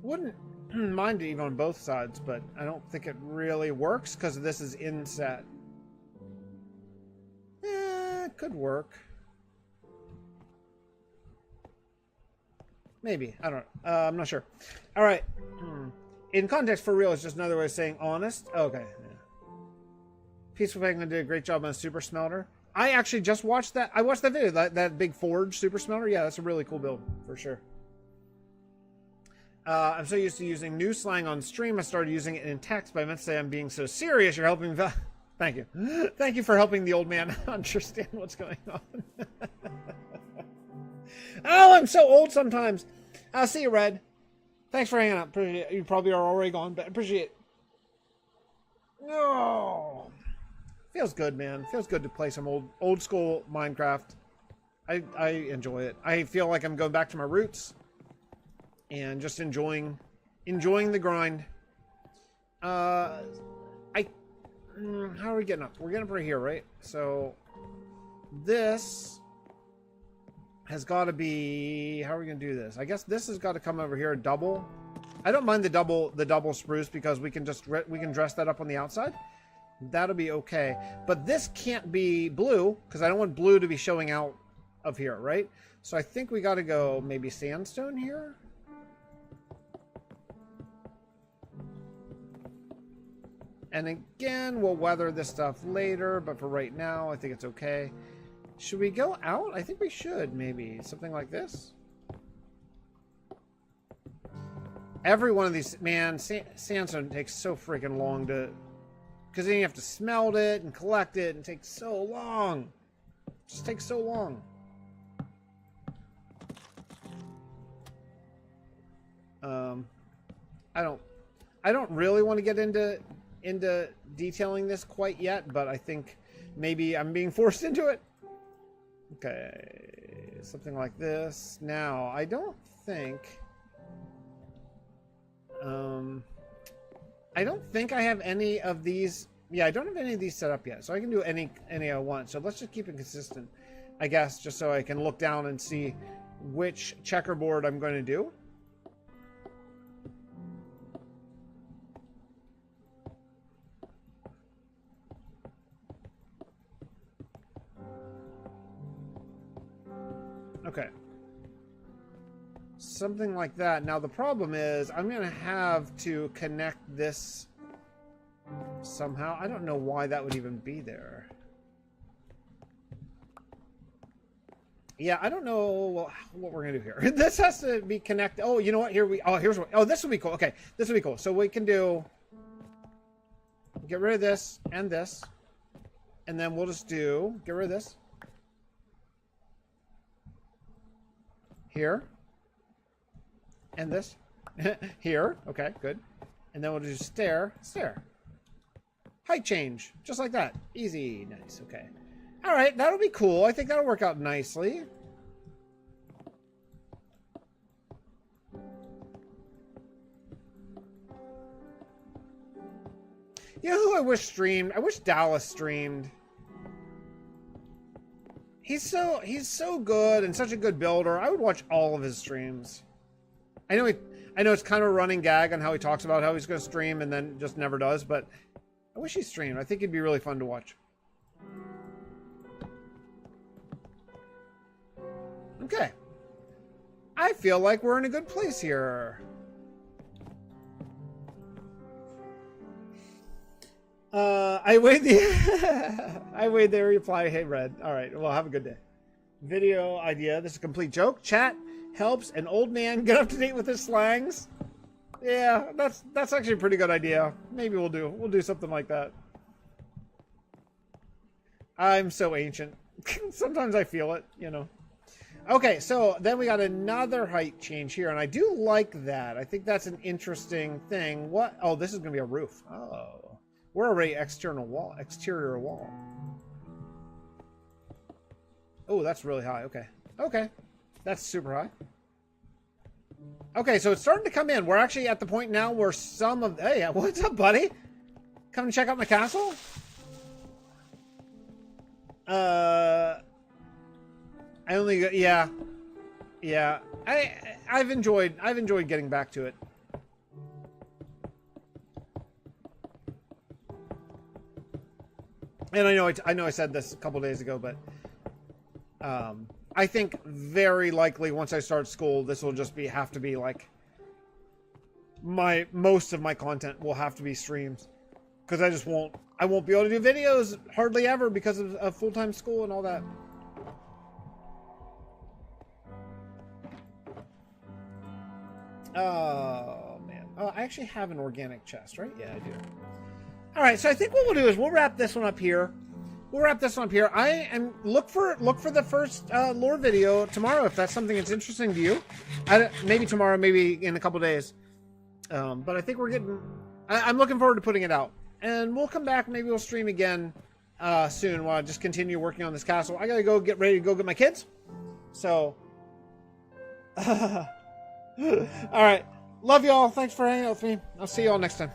Wouldn't mind it even on both sides, but I don't think it really works because this is inset. It could work. Maybe. I don't know. I'm not sure. All right. In context, for real is just another way of saying honest. Okay. Yeah. Peaceful Penguin did a great job on Super Smelter. I actually just watched that. I watched that video. That big Forge Super Smelter. Yeah, that's a really cool build for sure. I'm so used to using new slang on stream. I started using it in text, but I meant to say I'm being so serious. You're helping me. Thank you. Thank you for helping the old man understand what's going on. Oh, I'm so old sometimes. I'll see you, Red. Thanks for hanging out. You probably are already gone, but I appreciate it. Oh, feels good, man. Feels good to play some old school Minecraft. I enjoy it. I feel like I'm going back to my roots and just enjoying the grind. How are we getting up? We're getting up right here, right? So this has got to be, how are we gonna do this? I guess this has got to come over here double. I don't mind the double spruce because we can dress that up on the outside. That'll be okay. But this can't be blue because I don't want blue to be showing out of here, right? So I think we got to go maybe sandstone here. And again, we'll weather this stuff later, but for right now, I think it's okay. Should we go out? I think we should, maybe. Something like this. Every one of these, man, sandstone takes so freaking long to... Because then you have to smelt it and collect it, and it takes so long. It just takes so long. I don't really want to get into detailing this quite yet, but I think maybe I'm being forced into it. Okay, something like this. Now, I don't think I have any of these. Yeah, I don't have any of these set up yet, so I can do any I want. So let's just keep it consistent, I guess, just so I can look down and see which checkerboard I'm going to do. Okay. Something like that. Now the problem is I'm going to have to connect this somehow. I don't know why that would even be there. Yeah, I don't know what we're going to do here. This has to be connected. Oh, you know what? Here's what. Oh, this will be cool. Okay, this will be cool. So we can do... get rid of this and this. And then we'll just do, get rid of this. Here. And this. Here. Okay, good. And then we'll do stair. Height change. Just like that. Easy. Nice. Okay. All right, that'll be cool. I think that'll work out nicely. You know who I wish streamed? I wish Dallas streamed. He's so good and such a good builder. I would watch all of his streams. I know it's kind of a running gag on how he talks about how he's going to stream and then just never does, but I wish he streamed. I think it'd be really fun to watch. Okay. I feel like we're in a good place here. I wait the reply. Hey, Red. All right. Well, have a good day. Video idea. This is a complete joke. Chat helps an old man get up to date with his slangs. Yeah, that's actually a pretty good idea. Maybe we'll do something like that. I'm so ancient. Sometimes I feel it, you know. Okay, so then we got another height change here, and I do like that. I think that's an interesting thing. What? Oh, this is going to be a roof. Oh. We're already exterior wall. Oh, that's really high. Okay. Okay. That's super high. Okay, so it's starting to come in. We're actually at the point now where some of... Hey, what's up, buddy? Come and check out my castle? I only... Yeah. Yeah. I've enjoyed getting back to it. And I know I said this a couple days ago, but I think very likely once I start school, this will just have to be like most of my content will have to be streams, because I won't be able to do videos hardly ever because of full-time school and all that. Oh man. Oh, I actually have an organic chest, right? Yeah, I do. All right, so I think what we'll do is we'll wrap this one up here. I am look for the first lore video tomorrow if that's something that's interesting to you. Maybe tomorrow, maybe in a couple days. But I think I'm looking forward to putting it out, and we'll come back. Maybe we'll stream again soon while I just continue working on this castle. I gotta go get ready to go get my kids. So, all right, love y'all. Thanks for hanging out with me. I'll see y'all next time.